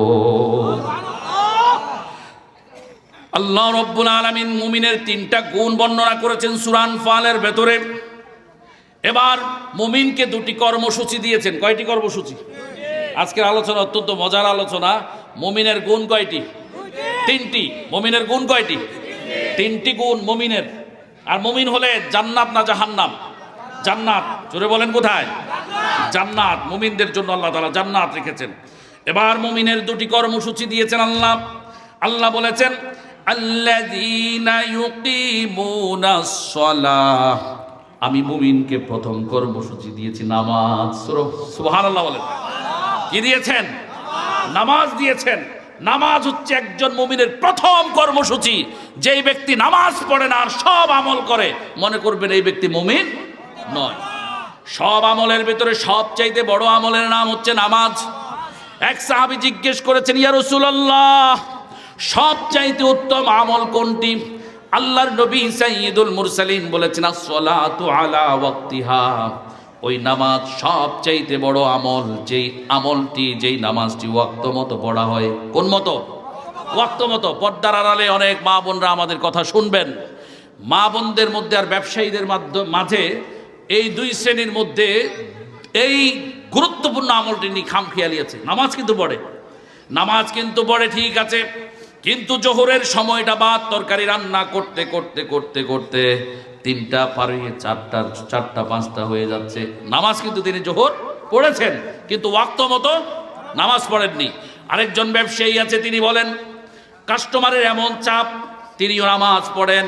আল্লাহ রাব্বুল আলামিন মুমিনের 3টা গুণ বর্ণনা করেছেন সূরা আনফালের ভেতরে। এবার মুমিনকে 2টি কর্মসূচি দিয়েছেন। কয়টি কর্মসূচি? আজকের আলোচনা অত্যন্ত মজার আলোচনা। মুমিনের গুণ কয়টি? 3টি। মুমিনের গুণ কয়টি? 3টি গুণ মুমিনের। আর মুমিন হলে জান্নাত না জাহান্নাম? জান্নাত। জোরে বলেন কোথায়? জান্নাত। মুমিনদের জন্য আল্লাহ তাআলা জান্নাত রেখেছেন। এবার মুমিনের 2টি কর্মসূচি দিয়েছেন আল্লাহ। আল্লাহ বলেছেন আল্লাযীনা ইউকিমুনাস সালাহ, আমি মুমিনকে প্রথম কর্মসূচি দিয়েছি নামাজ। সুবহানাল্লাহ বলেন। কি দিয়েছেন? নামাজ দিয়েছেন। নামাজ হচ্ছে একজন মুমিনের প্রথম কর্মসূচি। যেই ব্যক্তি নামাজ পড়ে না আর সব আমল করে, মনে করবেন এই ব্যক্তি মুমিন নয়। সব আমলের ভিতরে সবচাইতে বড় আমলের নাম হচ্ছে নামাজ। এক সাহাবী জিজ্ঞেস করেছেন, ইয়া রাসূলুল্লাহ, সবচাইতে উত্তম আমল কোনটি? আল্লাহর নবী সাইয়্যিদুল মুরসালিন বলেছেন আস-সালাতু আলা ওয়াক্তিহা, ওই নামাজ সবচাইতে বড় আমল, যেই আমলটি, যেই নামাজটি ওয়াক্ত মতো পড়া হয়। কোন মতো? ওয়াক্ত মতো। পর্দার আড়ালে অনেক মা বোনরা আমাদের কথা শুনবেন। মা বোনদের মধ্যে আর ব্যবসায়ীদের মাঝে এই 2 শ্রেণীর মধ্যে এই গুরুত্বপূর্ণ আমলটি নিয়ে খামখেয়ালি আছে। নামাজ কিন্তু পড়ে, নামাজ কিন্তু পড়ে, ঠিক আছে, কিন্তু জোহরের সময়টা বাদ তরকারি রান্না করতে করতে করতে করতে 3টা পার হয়ে 4টা 5টা হয়ে যাচ্ছে। নামাজ কিন্তু তিনি জোহর পড়েছেন, কিন্তু ওয়াক্ত মতো নামাজ পড়েননি। আরেকজন ব্যবসায়ী আছে, তিনি বলেন কাস্টমারের এমন চাপ, তিনিও নামাজ পড়েন,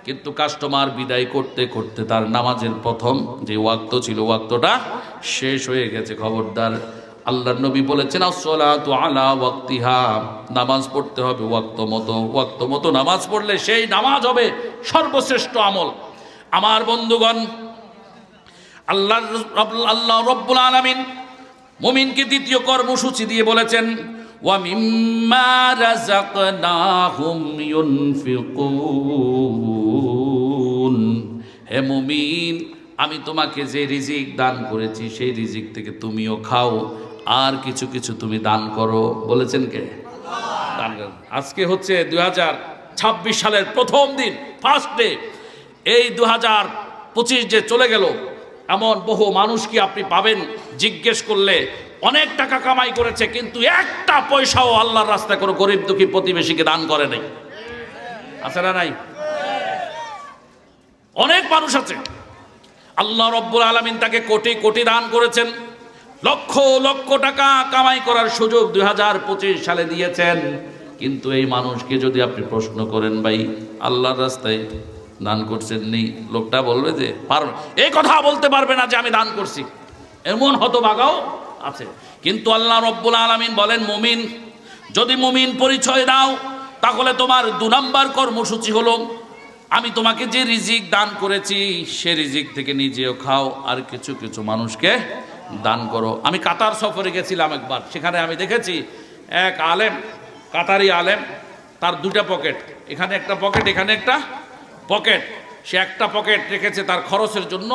কিন্তু কাস্টমার বিদায় করতে করতে তার নামাজের প্রথম যে ওয়াক্ত ছিল ওয়াক্তটা শেষ হয়ে গেছে। খবরদার, আল্লাহর নবী বলেছেন আস-সালাতু আলা ওয়াক্তিহা, নামাজ পড়তে হবে ওয়াক্ত মতো। ওয়াক্ত মতো নামাজ পড়লে সেই নামাজ হবে সর্বশ্রেষ্ঠ আমল। আমার বন্ধুগণ, আল্লাহ রাব্বুল আলামিন মুমিনকে 2য় কর্মসূচি দিয়ে বলেছেন ওয়া মিম্মা রাযাকনাহুম ইউনফিকুন, হে মুমিন, আমি তোমাকে যে রিজিক দান করেছি সেই রিজিক থেকে তুমিও খাও, আর কিছু কিছু তুমি দান করো। বলেছেন কে? দান করো। আজকে হচ্ছে 2026 সালের প্রথম দিন, ফার্স্ট ডে। এই 2025 যে চলে গেল, এমন বহু মানুষ কি আপনি পাবেন জিজ্ঞেস করলে অনেক টাকা কামাই করেছে, কিন্তু একটা পয়সাও আল্লাহর রাস্তায় কোনো গরিব দুঃখী প্রতিবেশীকে দান করে নাই। আছে না নাই? অনেক মানুষ আছে, আল্লাহ রাব্বুল আলামিন তাকে কোটি কোটি দান করেছেন, লক্ষ লক্ষ টাকা কামাই করার সুযোগ 2025 সালে দিয়েছেন, কিন্তু এই মানুষকে যদি আপনি প্রশ্ন করেন ভাই আল্লাহর রাস্তায় দান করছেন নি, লোকটা বলবে যে এই কথা বলতে পারবে না যে আমি দান করছি। এমন হতভাগাও আছে। কিন্তু আল্লাহ রাব্বুল আলামিন বলেন মুমিন, যদি মুমিন পরিচয় দাও তাহলে তোমার 2 নাম্বার কর্মসূচি হলো আমি তোমাকে যে রিজিক দান করেছি সে রিজিক থেকে নিজেও খাও, আর কিছু কিছু মানুষকে দান করো। আমি কাতার সফরে গেছিলাম একবার, সেখানে আমি দেখেছি এক আলেম, কাতারি আলেম, তার 2টা পকেট, এখানে একটা পকেট, এখানে একটা পকেট। সে একটা পকেট রেখেছে তার খরচের জন্য,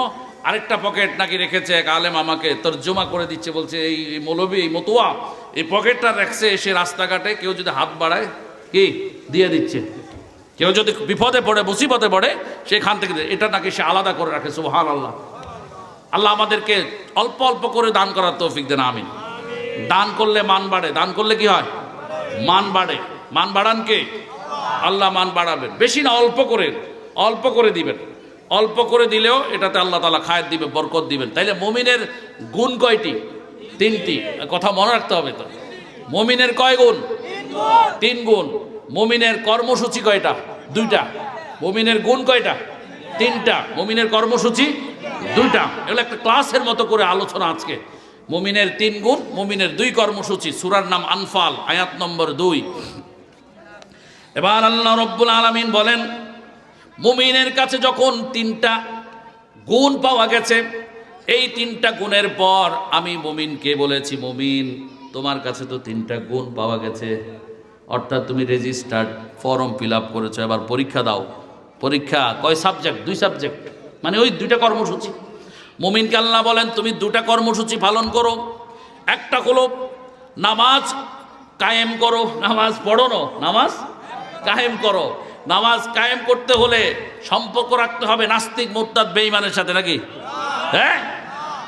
আরেকটা পকেট নাকি রেখেছে এক আলেম আমাকে তর্জমা করে দিচ্ছে, বলছে এই মৌলবী, এই মতুয়া এই পকেটটা রাখছে, সে রাস্তাঘাটে কেউ যদি হাত বাড়ায় কি দিয়ে দিচ্ছে, কেউ যদি বিপদে পড়ে মুসিবতে পড়ে সেখান থেকে এটা নাকি সে আলাদা করে রাখে। সুবহানাল্লাহ। আল্লাহ আমাদেরকে অল্প অল্প করে দান করার তৌফিক দেন, আমিন। দান করলে মান বাড়ে। দান করলে কি হয়? মান বাড়ে। মান বাড়ান কে? আল্লাহ মান বাড়াবেন। বেশি না, অল্প করে, অল্প করে দিবেন। অল্প করে দিলেও এটাতে আল্লাহ তাআলা খায়ের দিবে, বরকত দিবেন। তাইলে মুমিনের গুণ কয়টি? 3টি। কথা মনে রাখতে হবে তো। মুমিনের কয় গুণ? 3 গুণ। মুমিনের কর্মসূচি কয়টা? 2টা। মুমিনের গুণ কয়টা? 3টা। মুমিনের কর্মসূচি 2টা। এগুলো একটা ক্লাসের মতো করে আলোচনা আজকে। মুমিনের 3 গুণ, মুমিনের 2 কর্মসূচি। সূরার নাম আনফাল, আয়াত নম্বর 2। এবার আল্লাহ রাব্বুল আলামিন বলেন মুমিনের কাছে যখন 3টা গুণ পাওয়া গেছে, এই তিনটা গুণের পর আমি মুমিনকে বলেছি, মুমিন তোমার কাছে তো তিনটা গুণ পাওয়া গেছে, অর্থাৎ তুমি রেজিস্টার্ড, ফর্ম ফিল আপ করেছো, এবার পরীক্ষা দাও। পরীক্ষা কয় সাবজেক্ট? 2 সাবজেক্ট, মানে ওই 2টা কর্মসূচি। মুমিনকে আল্লাহ বলেন তুমি 2টা কর্মসূচি পালন করো। একটা হলো নামাজ কায়েম করো, নামাজ পড়ো না, নামাজ কায়েম করো। নামাজ কায়েম করতে হলে সম্পর্ক রাখতে হবে নাস্তিক মুরতাদ বেঈমানের সাথে, নাকি? হ্যাঁ,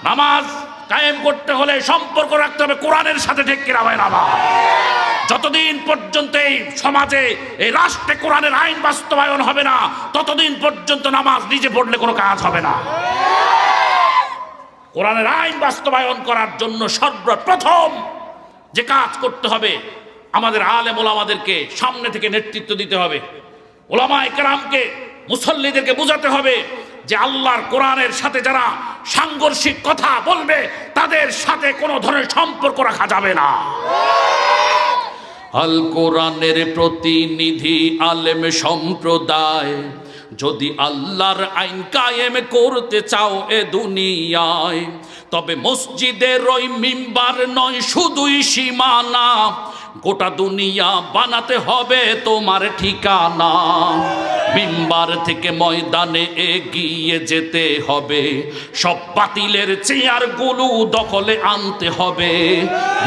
নামাজ কায়েম করতে হলে সম্পর্ক রাখতে হবে কোরআনের সাথে, ঠিক কিনা ভাই? নামাজ যতদিন পর্যন্ত এই সমাজে, এই রাষ্ট্রে কোরআনের আইন বাস্তবায়ন হবে না, ততদিন পর্যন্ত নামাজ নিজে পড়লে কোনো কাজ হবে না। কোরআনের আইন বাস্তবায়ন করার জন্য সর্বপ্রথম যে কাজ করতে হবে, আমাদের আলেম ওলামাদেরকে সামনে থেকে নেতৃত্ব দিতে হবে। ওলামায়ে কেরামকে, মুসল্লিদেরকে বোঝাতে হবে যে আল্লাহর কোরআনের সাথে যারা সাংঘর্ষিক কথা বলবে তাদের সাথে কোনো ধরনের সম্পর্ক রাখা যাবে না। আল কোরআনের প্রতিনিধি আলেম সম্প্রদায়, যদি আল্লাহর আইন কায়েম করতে চাও এ দুনিয়ায়, তবে মসজিদের ওই মিম্বার নয় শুধুই সীমানা, গোটা দুনিয়া বানাতে হবে তোমার ঠিকানা। মিম্বার থেকে ময়দানে এগিয়ে যেতে হবে, সব বাতিলের চেয়ারগুলো দখলে আনতে হবে।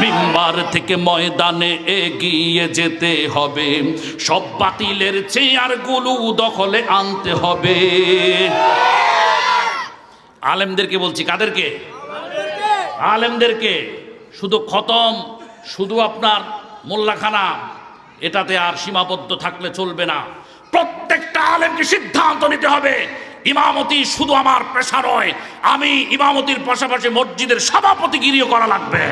মিম্বার থেকে ময়দানে এগিয়ে যেতে হবে, সব বাতিলের চেয়ারগুলো দখলে আনতে হবে। আলেমদেরকে বলছি, কাদেরকে? আলেমদেরকে। শুধু খতম, শুধু আপনার মোল্লাখানা, এটাতে আর সীমাবদ্ধ থাকলে চলবে না। প্রত্যেকটা আলেমকে সিদ্ধান্ত নিতে হবে, ইমামতি শুধু আমার পেশা নয়, আমি ইমামতির পাশাপাশি মসজিদের সভাপতিগিরিও করা লাগবে।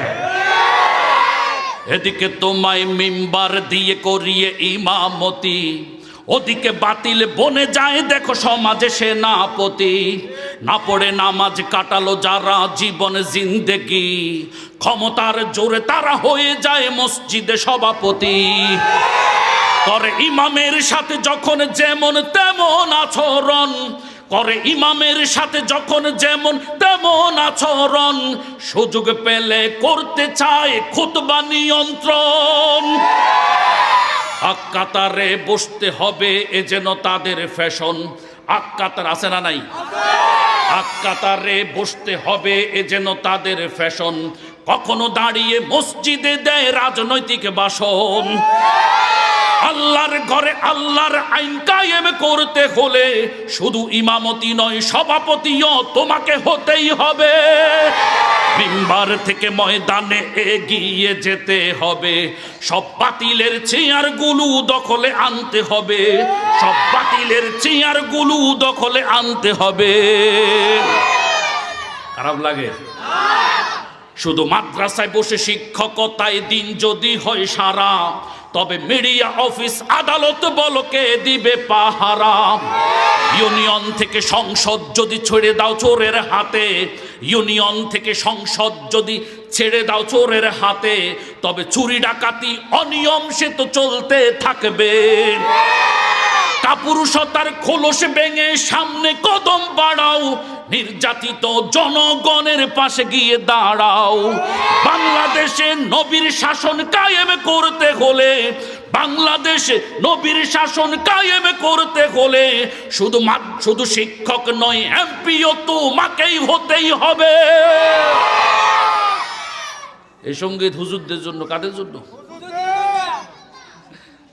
এদিকে তোমায় মিম্বার দিয়ে করিয়ে ইমামতি, ওদিকে বাতিল বনে যায় দেখো সমাজে সেনাপতি। না পড়ে নামাজ কাটালো যারা জীবন জিন্দেগি, ক্ষমতার জোরে তারা হয়ে যায় মসজিদে সভাপতি। করে ইমামের সাথে যখন যেমন তেমন আচরণ, করে ইমামের সাথে যখন যেমন তেমন আচরণ, সুযোগ পেলে করতে চায় খুতবা নিয়ন্ত্রণ। আক্কাতারে বসতে হবে এ যেন তাদের ফ্যাশন। আক্কাতার আছে না নাই? আক্কাতারে বসতে হবে এ যেন তাদের ফ্যাশন। কখনো দাঁড়িয়ে মসজিদে দেয় রাজনৈতিক ভাষণ। আল্লাহর ঘরে আল্লাহর আইন কায়েম করতে হলে শুধু ইমামতি নয়, সভাপতিও তোমাকে হতেই হবে। মিম্বার থেকে ময়দানে এগিয়ে যেতে হবে, সব বাতিলের চেয়ারগুলো দখলে আনতে হবে, সব বাতিলের চেয়ারগুলো দখলে আনতে হবে। খারাপ লাগে? শুধু মাদ্রাসায় বসে শিক্ষকতায় দিন যদি হয় সারা, তবে মিডিয়া অফিস আদালত বলকে দিবে পাহারা। ইউনিয়ন থেকে সংসদ যদি ছেড়ে দাও চোরের হাতে, ইউনিয়ন থেকে সংসদ যদি ছেড়ে দাও চোরের হাতে, তবে চুরি ডাকাতি অনিয়ম সে তো চলতে থাকবে। কাপুরুষতার খোলস ভেঙে সামনে কদম বাড়াও, নির্যাতিত জনগণের পাশে গিয়ে দাঁড়াও। বাংলাদেশে নবীর শাসন কায়েম করতে হলে, বাংলাদেশে নবীর শাসন কায়েম করতে হলে শুধু শিক্ষক নয়, এমপিও তোমাকেই হতেই হবে। এই সঙ্গীত হুজুরদের জন্য, কাদের জন্য?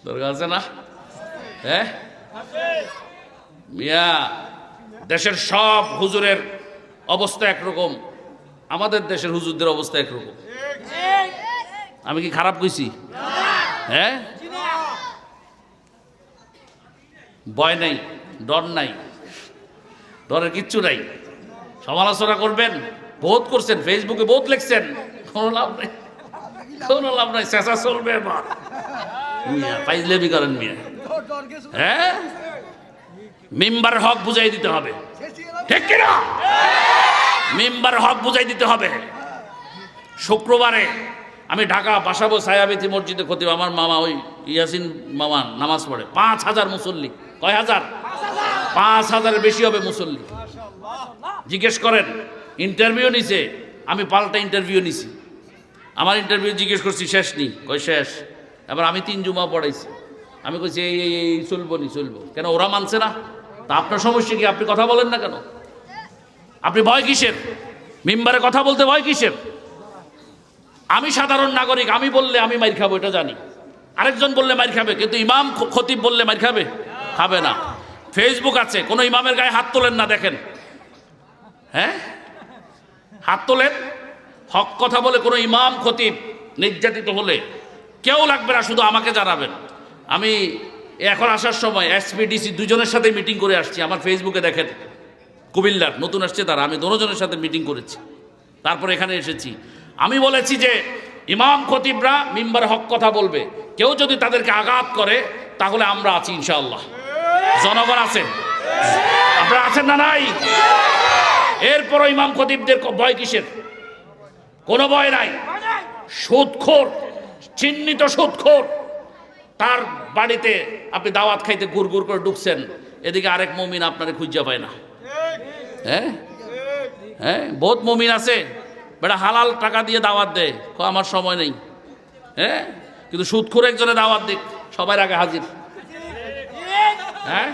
দরকার আছে না? হ্যাঁ মিয়া, দেশের সব হুজুরের অবস্থা একরকম, আমাদের দেশের হুজুরদের অবস্থা একরকম। আমি কি খারাপ কইছি? হ্যাঁ, ভয় নাই, ডর নাই, ডরের কিচ্ছু নাই। সমালোচনা করবেন, বহুত করছেন, ফেসবুকে বহুত লিখছেন, কোনো লাভ নাই, কোনো লাভ নাই। চেঁচা চলবে এবার, মিয়া ফাইজলামি করেন মিয়া। হ্যাঁ, মিম্বার হক বুঝাই দিতে হবে, ঠিক কিনা? মিম্বার হক বুঝাই দিতে হবে। শুক্রবারে আমি ঢাকা বাসাবো সায়াবেতি মসজিদে খতিব, আমার মামা ওই ইয়াসিন মামা নামাজ পড়ে। 5,000 মুসল্লি। কয় হাজার? 5,000-এর বেশি হবে মুসল্লি। জিজ্ঞেস করেন ইন্টারভিউ নিছে, আমি পাল্টা ইন্টারভিউ নিছি। আমার ইন্টারভিউ জিজ্ঞেস করছি শেষ নি, কই শেষ। এবার আমি 3 জুমা পড়াইছি, আমি কইছি এই চলবো নি চলবো, কেন ওরা মানছে না? তা আপনার সমস্যা কি? আপনি কথা বলেন না কেন? আপনি ভয় কিসের? মিম্বারে কথা বলতে ভয় কিসের? আমি সাধারণ নাগরিক, আমি বললে আমি মাইর খাবো এটা জানি, আরেকজন বললে মাইর খাবে, কিন্তু ইমাম খতিব বললে মাইর খাবে? খাবে না। ফেসবুক আছে, কোনো ইমামের গায়ে হাত তোলেন না, দেখেন, হ্যাঁ হাত তোলেন। হক কথা বলে কোনো ইমাম খতিব নির্যাতিত হলে কেউ লাগবে না, শুধু আমাকে জানাবেন। আমি এখন আসার সময় এসপিডিসি দুজনের সাথে মিটিং করে আসছি, আমার ফেসবুকে দেখেন, কুমিল্লার নতুন আসছে তারা, আমি দুজনের সাথে মিটিং করেছি, তারপর এখানে এসেছি। আমি বলেছি যে ইমাম খতিবরা মিম্বারে হক কথা বলবে, কেউ যদি তাদেরকে আঘাত করে তাহলে আমরা আছি ইনশাআল্লাহ। জনগণ আছেন, আপনারা আছেন না নাই? এরপরও ইমাম খতিবদের ভয় কিসের? কোনো ভয় নাই। সুদখোর, চিহ্নিত সুদখোর, তার বাড়িতে আপনি দাওয়াত খাইতে গুড় গুড় করে ঢুকছেন, এদিকে আরেক মুমিন আপনারে খুঁজে পায় না। হ্যাঁ হ্যাঁ, বহুত মুমিন আছে বেটা হালাল টাকা দিয়ে দাওয়াত দেয়, আমার সময় নেই। হ্যাঁ, কিন্তু সুদখোর একজনে দাওয়াত দিক, সবার আগে হাজির। হ্যাঁ,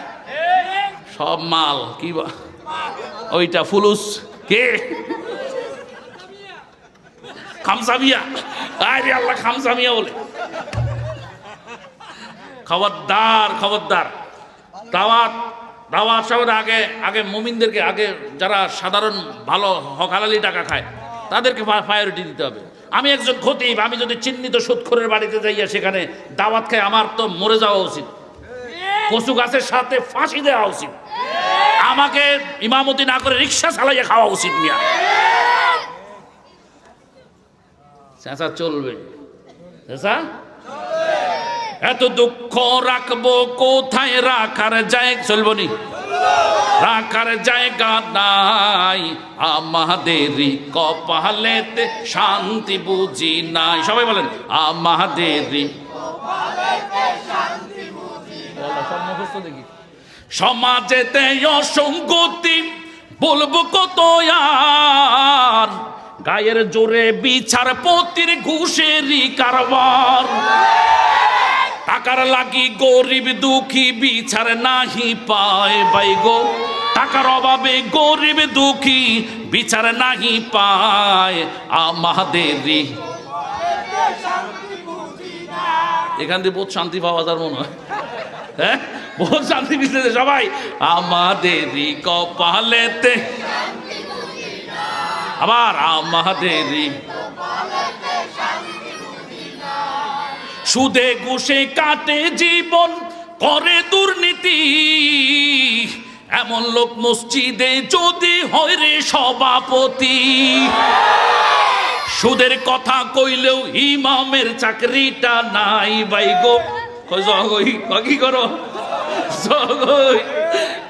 সব মাল কি ওইটা ফুলুস কে খামসামিয়া, আরে আল্লাহ খামসামিয়া বলে। খবরদার খবরদার, দাওয়াত দাওয়াত সবার আগে আগে মুমিনদেরকে, আগে যারা সাধারণ ভালো হক হালালি টাকা খায় তাদেরকে প্রায়োরিটি দিতে হবে। আমি একজন খতিব, আমি যদি চিহ্নিত সুদখোরের বাড়িতে যাইয়া সেখানে দাওয়াত খাই, আমার তো মরে যাওয়া উচিত, কচু গাছের সাথে ফাঁসি দেওয়া উচিত, আমাকে ইমামতি না করে রিক্সা চালাইয়া খাওয়া উচিত। মিয়া চেঁচা চলবে, চেঁচা এত দুঃখ রাখবো কোথায়, রাখার জায়গা চলবো নি, রাখার জায়গা নাই, আমাদেরই কপালেতে শান্তি বুঝি নাই। সবাই বলেন আমাদেরই সমাজেতে অসঙ্গতি বলবো কত আর, গায়ের জোরে বিচারপতির ঘুষেরই কারবার, টাকার লাগি গরিব দুঃখী বিচার নাহি পায় ভাই গো, টাকার অভাবে গরিব দুঃখী বিচার নাহি পায়, আমাদেরই। এখান থেকে বহুত শান্তি পাওয়া যার মনে হয়, হ্যাঁ বহুত শান্তি মিলতেছে সবাই। আমাদেরই কপালেতে, আবার আমাদেরই সুদে ঘুষে কাটে জীবন, করে দুর্নীতি, এমন লোক মসজিদে যদি হয় রে সভাপতি, সুদের কথা কইলেও ইমামের চাকরিটা নাই ভাই গো। কি করো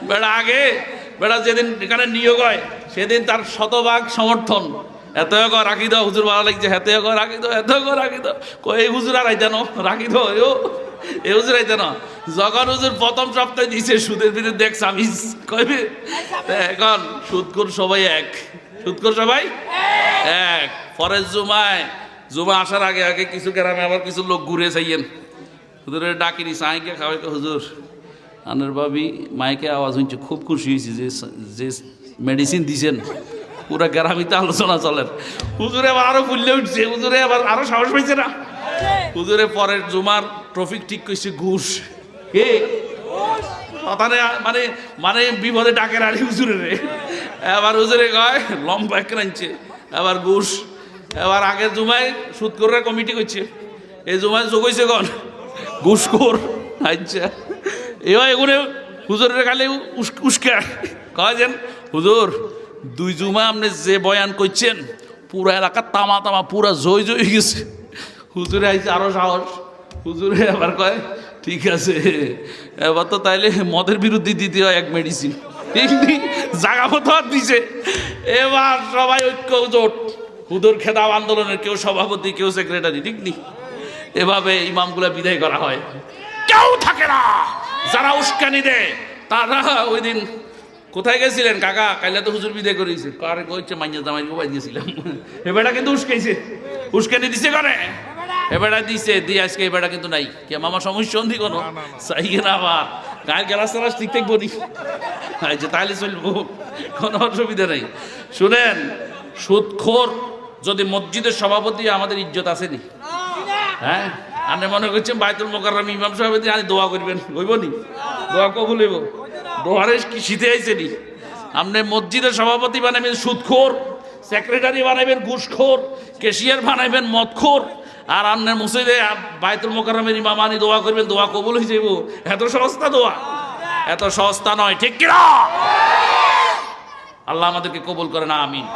বেড়া, আগে বেড়া যেদিন এখানে নিয়োগ হয় সেদিন তার শতভাগ সমর্থন, এত রাখি দাও হুজুর ভালো লাগছে, এত রাখি দাও, এত রাখি দাও, এই হুজুর আর আইতেন রাখি দাও, এ হুজুর আইতেন। যখন হুজুর প্রথম সপ্তাহে দিছে সুদের বিরুদ্ধে এক সামিজ কইবে, এখন সুদখোর সবাই এক, সুদখোর সবাই এক। পরের জুমা আসার আগে আগে কিছু গ্রামে আবার কিছু লোক ঘুরে চাইয়েন, হুজুরের ডাকিনি সাঁইকে খাওয়াই, হুজুর আনের ভাবি মাইকে আওয়াজ হয়েছে, খুব খুশি হয়েছি যে মেডিসিন দিছেন, পুরা গ্রামিতে আলোচনা চলেন। হুজুরে আবার আরো ফুললে উঠছে, হুজুরে আবার আরো সাহস পাইছে না, হুজুরে পরের জুমার ট্রফিক ঠিক করছে ঘুষ, কে মানে মানে বিপদে ডাকের আরে হুজুরে রে, এবার হুজুরে কয় লম্বা ক্রাঞ্চে, এবার ঘুষ। এবার আগের জুমায় সুদখোররা কমিটি করছে, এই জুমায় যোগ হয়েছে কন ঘুষখোর। আচ্ছা এবার এগুলো হুজুরের খালি উস্কা কয় যেন, হুজুর 2 জুমা আপনি যে বয়ান করছেন পুরা এলাকা তামা তামা পুরা জয় জয় গেছে। হুজুরে আইছে আরো সাহস, হুজুরে আবার কয় ঠিক আছে এবার তো তাইলে মদের বিরুদ্ধে দিতে হয় এক মেডিসিন, জাগা মতো আর দিছে। এবার সবাই ঐক্য জোট, হুজুর খেদাও আন্দোলনের কেউ সভাপতি, কেউ সেক্রেটারি, ঠিক নি? এভাবে ইমামগুলা বিদায় করা হয়, কেউ থাকে না। যারা উস্কানি দেয় তারা ওই দিন কোথায় গেছিলেন কাকা? কাইলে তো হুজুর বিদায় করেছে। কারে কইছে মাইয়া জামাই মোবাইল দিয়েছিলাম। এবারটা কিন্তু উস্কাইছে, উস্কানি দিছে করে এবারটা দিছে দিয়ে আজকে এবারটা কিন্তু নাই। কে মামা সমস্যা দি কোনো চাই না আবার গায়ে গেলাস তালাস ঠিক থাকবো নি, আচ্ছা তাহলে চলবো, কোনো অসুবিধা নেই। শুনেন, সুদখোর যদি মসজিদের সভাপতি আমাদের ইজ্জত আছে নি? হ্যাঁ, আপনি মনে করছেন বাইতুল মোকাররম ইমাম সাহেব আনি দোয়া করবেন, হইব নি? দোয়া কবুল হইব? দোয়ারে কি শীতে আইছে নি? আপনি মসজিদের সভাপতি বানাবেন সুদখোর, সেক্রেটারি বানাবেন ঘুষখোর, ক্যাশিয়ার বানাবেন মদখোর, আর আপনার মসজিদে বাইতুল মোকাররমের ইমাম আনি দোয়া করবেন, দোয়া কবুল হয়ে যাইব? এত সস্তা দোয়া? এত সস্তা নয়, ঠিক কিনা? আল্লাহ আমাদেরকে কবুল করে না, আমিন।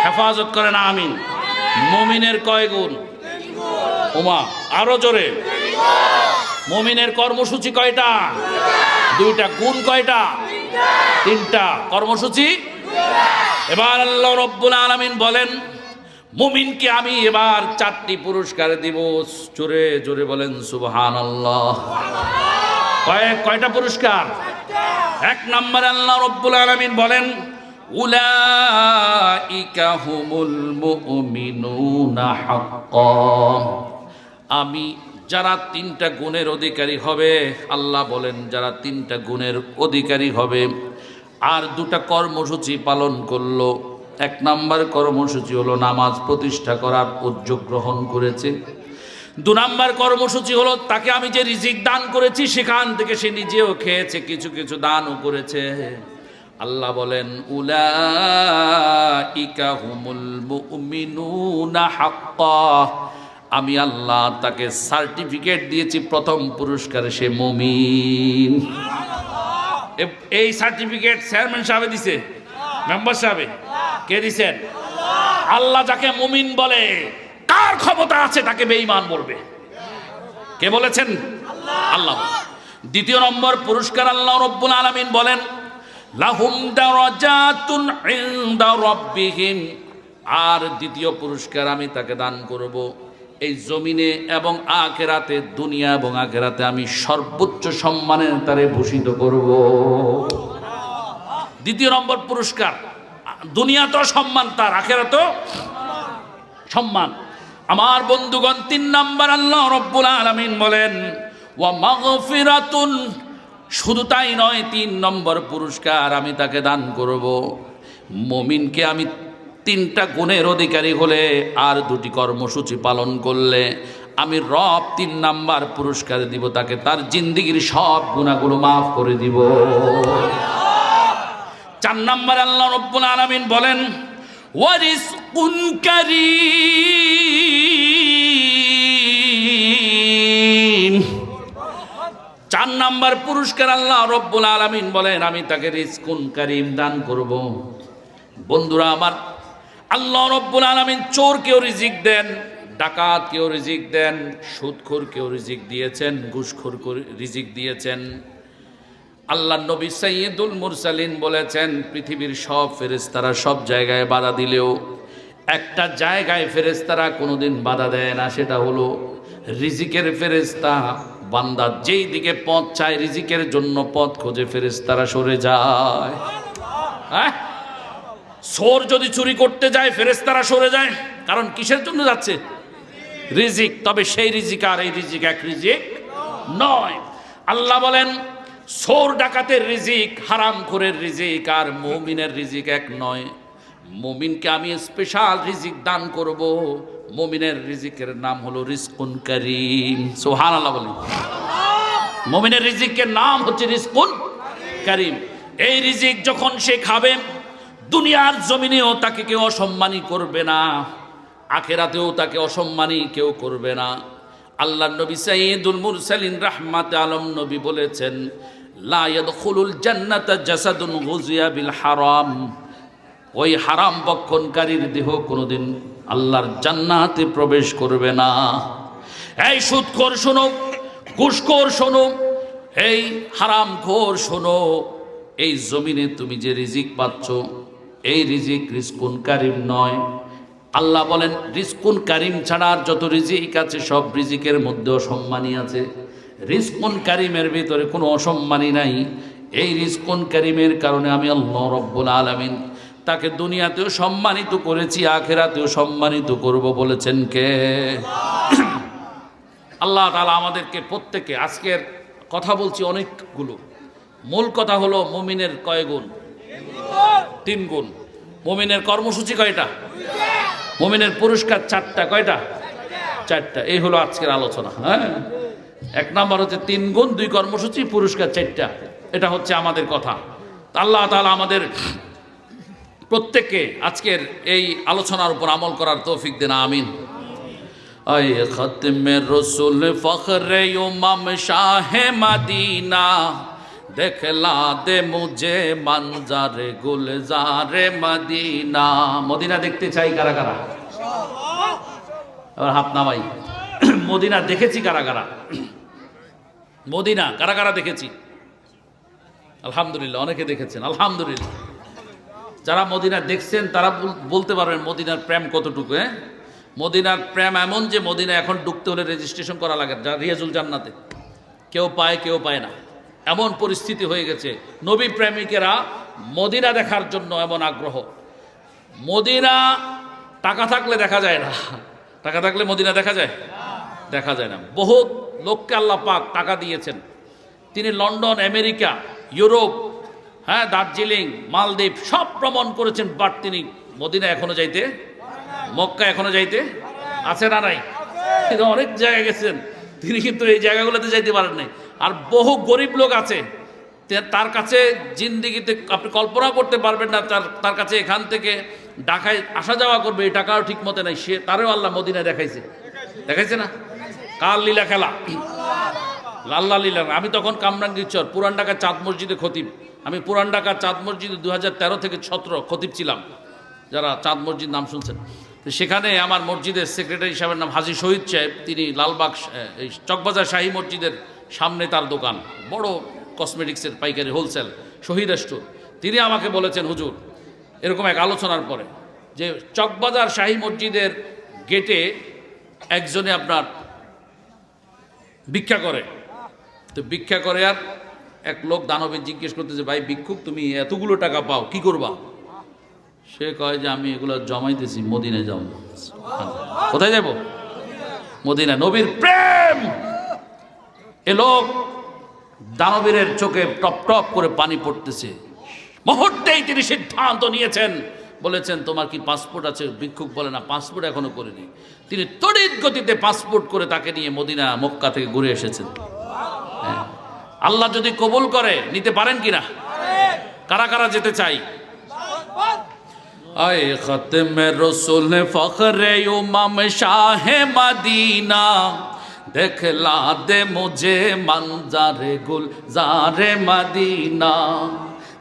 হেফাজত করে না, আমিন। মুমিনের কয় গুণ? ওমা আরো জোরে। মুমিনের কর্মসূচি কয়টা? দুইটা। গুণ কয়টা? তিনটা। কর্মসূচি? এবার আল্লাহ রাব্বুল আলামিন বলেন মুমিনকে আমি এবার 4টি পুরস্কার দিব। জোরে জোরে বলেন সুবহানাল্লাহ। কয়টা পুরস্কার? 1 নম্বরে আল্লাহ রাব্বুল আলামিন বলেন উলাইকা হুমুল মুমিনুনা হাক্কান। আমি যারা 3টা গুণের অধিকারী হবে, আল্লাহ বলেন যারা 3টা গুণের অধিকারী হবে আর 2টা কর্মসূচি পালন করলো। 1 নম্বর কর্মসূচি হলো নামাজ প্রতিষ্ঠা করার উদ্যোগ গ্রহণ করেছে। 2 নম্বর কর্মসূচি হলো তাকে আমি যে রিজিক দান করেছি সেখান থেকে সে নিজেও খেয়েছে, কিছু কিছু দানও করেছে। আল্লাহ বলেন উলাইকা হুমুল মুমিনুনা হাক্কান। আমি আল্লাহ তাকে সার্টিফিকেট দিয়েছি, প্রথম পুরস্কার সে মুমিন। এই সার্টিফিকেট চেয়ারম্যান সাহেব দিছে? মেম্বার সাহেব? কে দিছেন? আল্লাহ যাকে মুমিন বলে কার ক্ষমতা আছে তাকে বেঈমান বলবে? কে বলেছেন? আল্লাহ। 2 নম্বর পুরস্কার আল্লাহ রাব্বুল আলামিন বলেন লাহুম দারাজাতুন ইনদা রাব্বিহিম। আর 2য় পুরস্কার আমি তাকে দান করব এই জমিনে এবং আখিরাতে, দুনিয়া এবং আখিরাতে আমি সর্বোচ্চ সম্মানে তারে ভূষিত করব। 2 নম্বর পুরস্কার। দুনিয়া তো সম্মান তার, আখিরাতেও সম্মান। আমার বন্ধুগণ, 3 নম্বর আল্লাহ রাব্বুল আলামিন বলেন ওয়া মাগফিরাতুন। শুধু তাই নয়, 3 নম্বর পুরস্কার আমি তাকে দান করব। মুমিনকে আমি 3টা গুণের অধিকারী হলে আর 2টি কর্মসূচি পালন করলে আমি রব 3 নম্বর পুরস্কার দিব তাকে, তার জিন্দেগির সব গুনাহগুলো মাফ করে দিব। 4 নম্বর আল্লাহ রাব্বুল আলামিন বলেন ওয়ারিজকুন কারীম। 4 নম্বর পুরস্কার আল্লাহ রাব্বুল আলামিন বলেন আমি তাকে রিজকুন কারীম দান করব। বন্ধুরা আমার, আল্লাহ রাব্বুল আলামিন চোরকেও রিজিক দেন, ডাকাতকেও রিজিক দেন, সুদখোরকেও রিজিক দিয়েছেন, ঘুষখোরকেও রিজিক দিয়েছেন। আল্লাহর নবী সাইয়্যিদুল মুরসালিন বলেছেন পৃথিবীর সব ফেরেশতারা সব জায়গায় বাধা দিলেও একটা জায়গায় ফেরেশতারা কোনোদিন বাধা দেয় না, সেটা হলো রিজিকের ফেরেশতা। বান্দা যেই দিকে পথ চায় রিজিকের জন্য পথ খোঁজে, ফেরেশতারা সরে যায়। হ্যাঁ, চোর যদি চুরি করতে যায় ফেরেশতারা সরে যায়, কারণ কিসের জন্য যাচ্ছে? রিজিক। তবে সেই রিজিক আর এই রিজিক এক রিজিক নয়। আল্লাহ বলেন চোর ডাকাতের রিজিক, হারামখোরের রিজিক আর মুমিনের রিজিক এক নয়। মুমিনকে আমি স্পেশাল রিজিক দান করব। মুমিনের রিজিকের নাম হলো রিজকুন কারীম। সুবহানাল্লাহ বলেন। মুমিনের রিজিকের নাম হচ্ছে রিজকুন কারীম। এই রিজিক যখন সে খাবে, দুনিয়ার জমিনেও তাকে কেউ অসম্মানী করবে না, আখিরাতেও তাকে অসম্মানী কেউ করবে না। আল্লাহর নবী সাইয়্যিদুল মুরসালিন রাহমাতে আলম নবী বলেছেন লা ইয়াদখুলুল জান্নাতা জাসাদুন গুযিয়া বিল হারাম। ওই হারাম ভক্ষণকারীর দেহ কোনোদিন আল্লাহর জান্নাতে প্রবেশ করবে না। এই সুদখোর শোনো, ঘুষখোর শোনো, এই হারামখোর শোনো, এই জমিনে তুমি যে রিজিক পাচ্ছ এই রিজিক রিজকুন কারীম নয়। আল্লাহ বলেন রিজকুন কারীম ছাড়া আর যত রিজিক আছে সব রিজিকের মধ্যে অসম্মানী আছে, রিজকুন কারীমের ভিতরে কোনো অসম্মানী নাই। এই রিজকুন কারীমের কারণে আমি আল্লাহ রাব্বুল আলামিন তাকে দুনিয়াতেও সম্মানিত করেছি, আখিরাতেও সম্মানিত করব বলেছেন কে? আল্লাহ তাআলা আমাদেরকে প্রত্যেককে, আজকের কথা বলছি অনেকগুলো, মূল কথা হলো মুমিনের কয় গুণ? 3 গুণ। মুমিনের কর্মসূচি কয়টা? মুমিনের পুরস্কার 4টা। কয়টা? 4টা। এই হলো আজকের আলোচনা। হ্যাঁ, 1 নাম্বার হচ্ছে 3 গুণ, 2 কর্মসূচি, পুরস্কার 4টা। এটা হচ্ছে আমাদের কথা। আল্লাহ তাআলা আমাদের প্রত্যেককে আজকের এই আলোচনার উপর আমল করার তৌফিক দেন, আমিন। আয় খতমে রসুল ফখরে ইমাম শাহে মদিনা, দেখলা দে মুঝে মঞ্জারে গুলজারে মদিনা। মদিনা দেখতে চাই কারা কারা? এবার হাত নামাই। মদিনা দেখেছি কারা কারা? মদিনা কারা কারা দেখেছি? আলহামদুলিল্লাহ, অনেকে দেখেছেন, আলহামদুলিল্লাহ। যারা মদিনা দেখছেন তারা বলতে পারবেন মদিনার প্রেম কতটুকু। হ্যাঁ, মদিনার প্রেম এমন যে মদিনা এখন ঢুকতে হলে রেজিস্ট্রেশন করা লাগে, রিয়াজুল জান্নাতে কেউ পায় কেউ পায় না, এমন পরিস্থিতি হয়ে গেছে। নবী প্রেমিকেরা মদিনা দেখার জন্য এমন আগ্রহ। মদিনা টাকা থাকলে দেখা যায় না, টাকা থাকলে মদিনা দেখা যায়? দেখা যায় না। বহুত লোককে আল্লাহ পাক টাকা দিয়েছেন, তিনি লন্ডন, আমেরিকা, ইউরোপ, হ্যাঁ, দার্জিলিং, মালদ্বীপ সব ভ্রমণ করেছেন, বাট তিনি মদিনা এখনো যাইতে, মক্কা এখনো যাইতে আছে না নাই? তিনি অনেক জায়গায় গেছেন, তিনি কিন্তু এই জায়গাগুলোতে যাইতে পারেন নাই। আর বহু গরিব লোক আছে, তার কাছে জিন্দিগিতে আপনি কল্পনা করতে পারবেন না, তার কাছে এখান থেকে ঢাকায় আসা যাওয়া করবে এই টাকাও ঠিক মতো নাই, সে তারও আল্লাহ মদিনা দেখাইছে, দেখাইছে না? কার লীলা খেলা, আল্লাহ লীলা। আমি তখন কামরাঙ্গীরচর পুরান ঢাকা চাঁদ মসজিদে খতিব, আমি পুরান ঢাকা চাঁদ মসজিদে 2013 থেকে 17 খতিব ছিলাম, যারা চাঁদ মসজিদ নাম শুনছেন। তো সেখানে আমার মসজিদের সেক্রেটারি সাহেবের নাম হাজী শহীদ সাহেব, তিনি লালবাগ এই চকবাজার শাহী মসজিদের সামনে তার দোকান, বড় কসমেটিক্সের পাইকারি হোলসেল শহীদ স্টোর। তিনি আমাকে বলেছেন, হুজুর, এরকম এক আলোচনার পরে, যে চকবাজার শাহী মসজিদের গেটে একজনে আপনার ভিক্ষা করে, তো ভিক্ষা করে আর এক লোক দানবে জিজ্ঞেস করতেছে, ভাই ভিক্ষুক, তুমি এতগুলো টাকা পাও কি করবা? সে কয় যে আমি এগুলো জমাইতেছি, মদিনায় যাব। কোথায় যাব? মদিনা। নবীর প্রেম। এ লোক দানবীরের চোখে টপ টপ করে পানি পড়তেছে, মুহূর্তেই তিনি সিদ্ধান্ত নিয়েছেন, বলেছেন তোমার কি পাসপোর্ট আছে? ভিক্ষুক বলে না, পাসপোর্ট এখনো করিনি। তিনি তড়িৎ গতিতে পাসপোর্ট করে তাকে নিয়ে মদিনা, মক্কা থেকে ঘুরে এসেছেন। হ্যাঁ, আল্লাহ যদি কবুল করে নিতে পারেন কিনা? কারা কারা যেতে চাই? আয়ে খতমে রসুল ফখরে ইমাম শাহে মদিনা, দেখলা দে মুঝে মঞ্জারে গুলজারে মদিনা,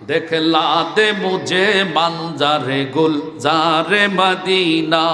দেখলা দে মুঝে মঞ্জারে গুলজারে মদিনা।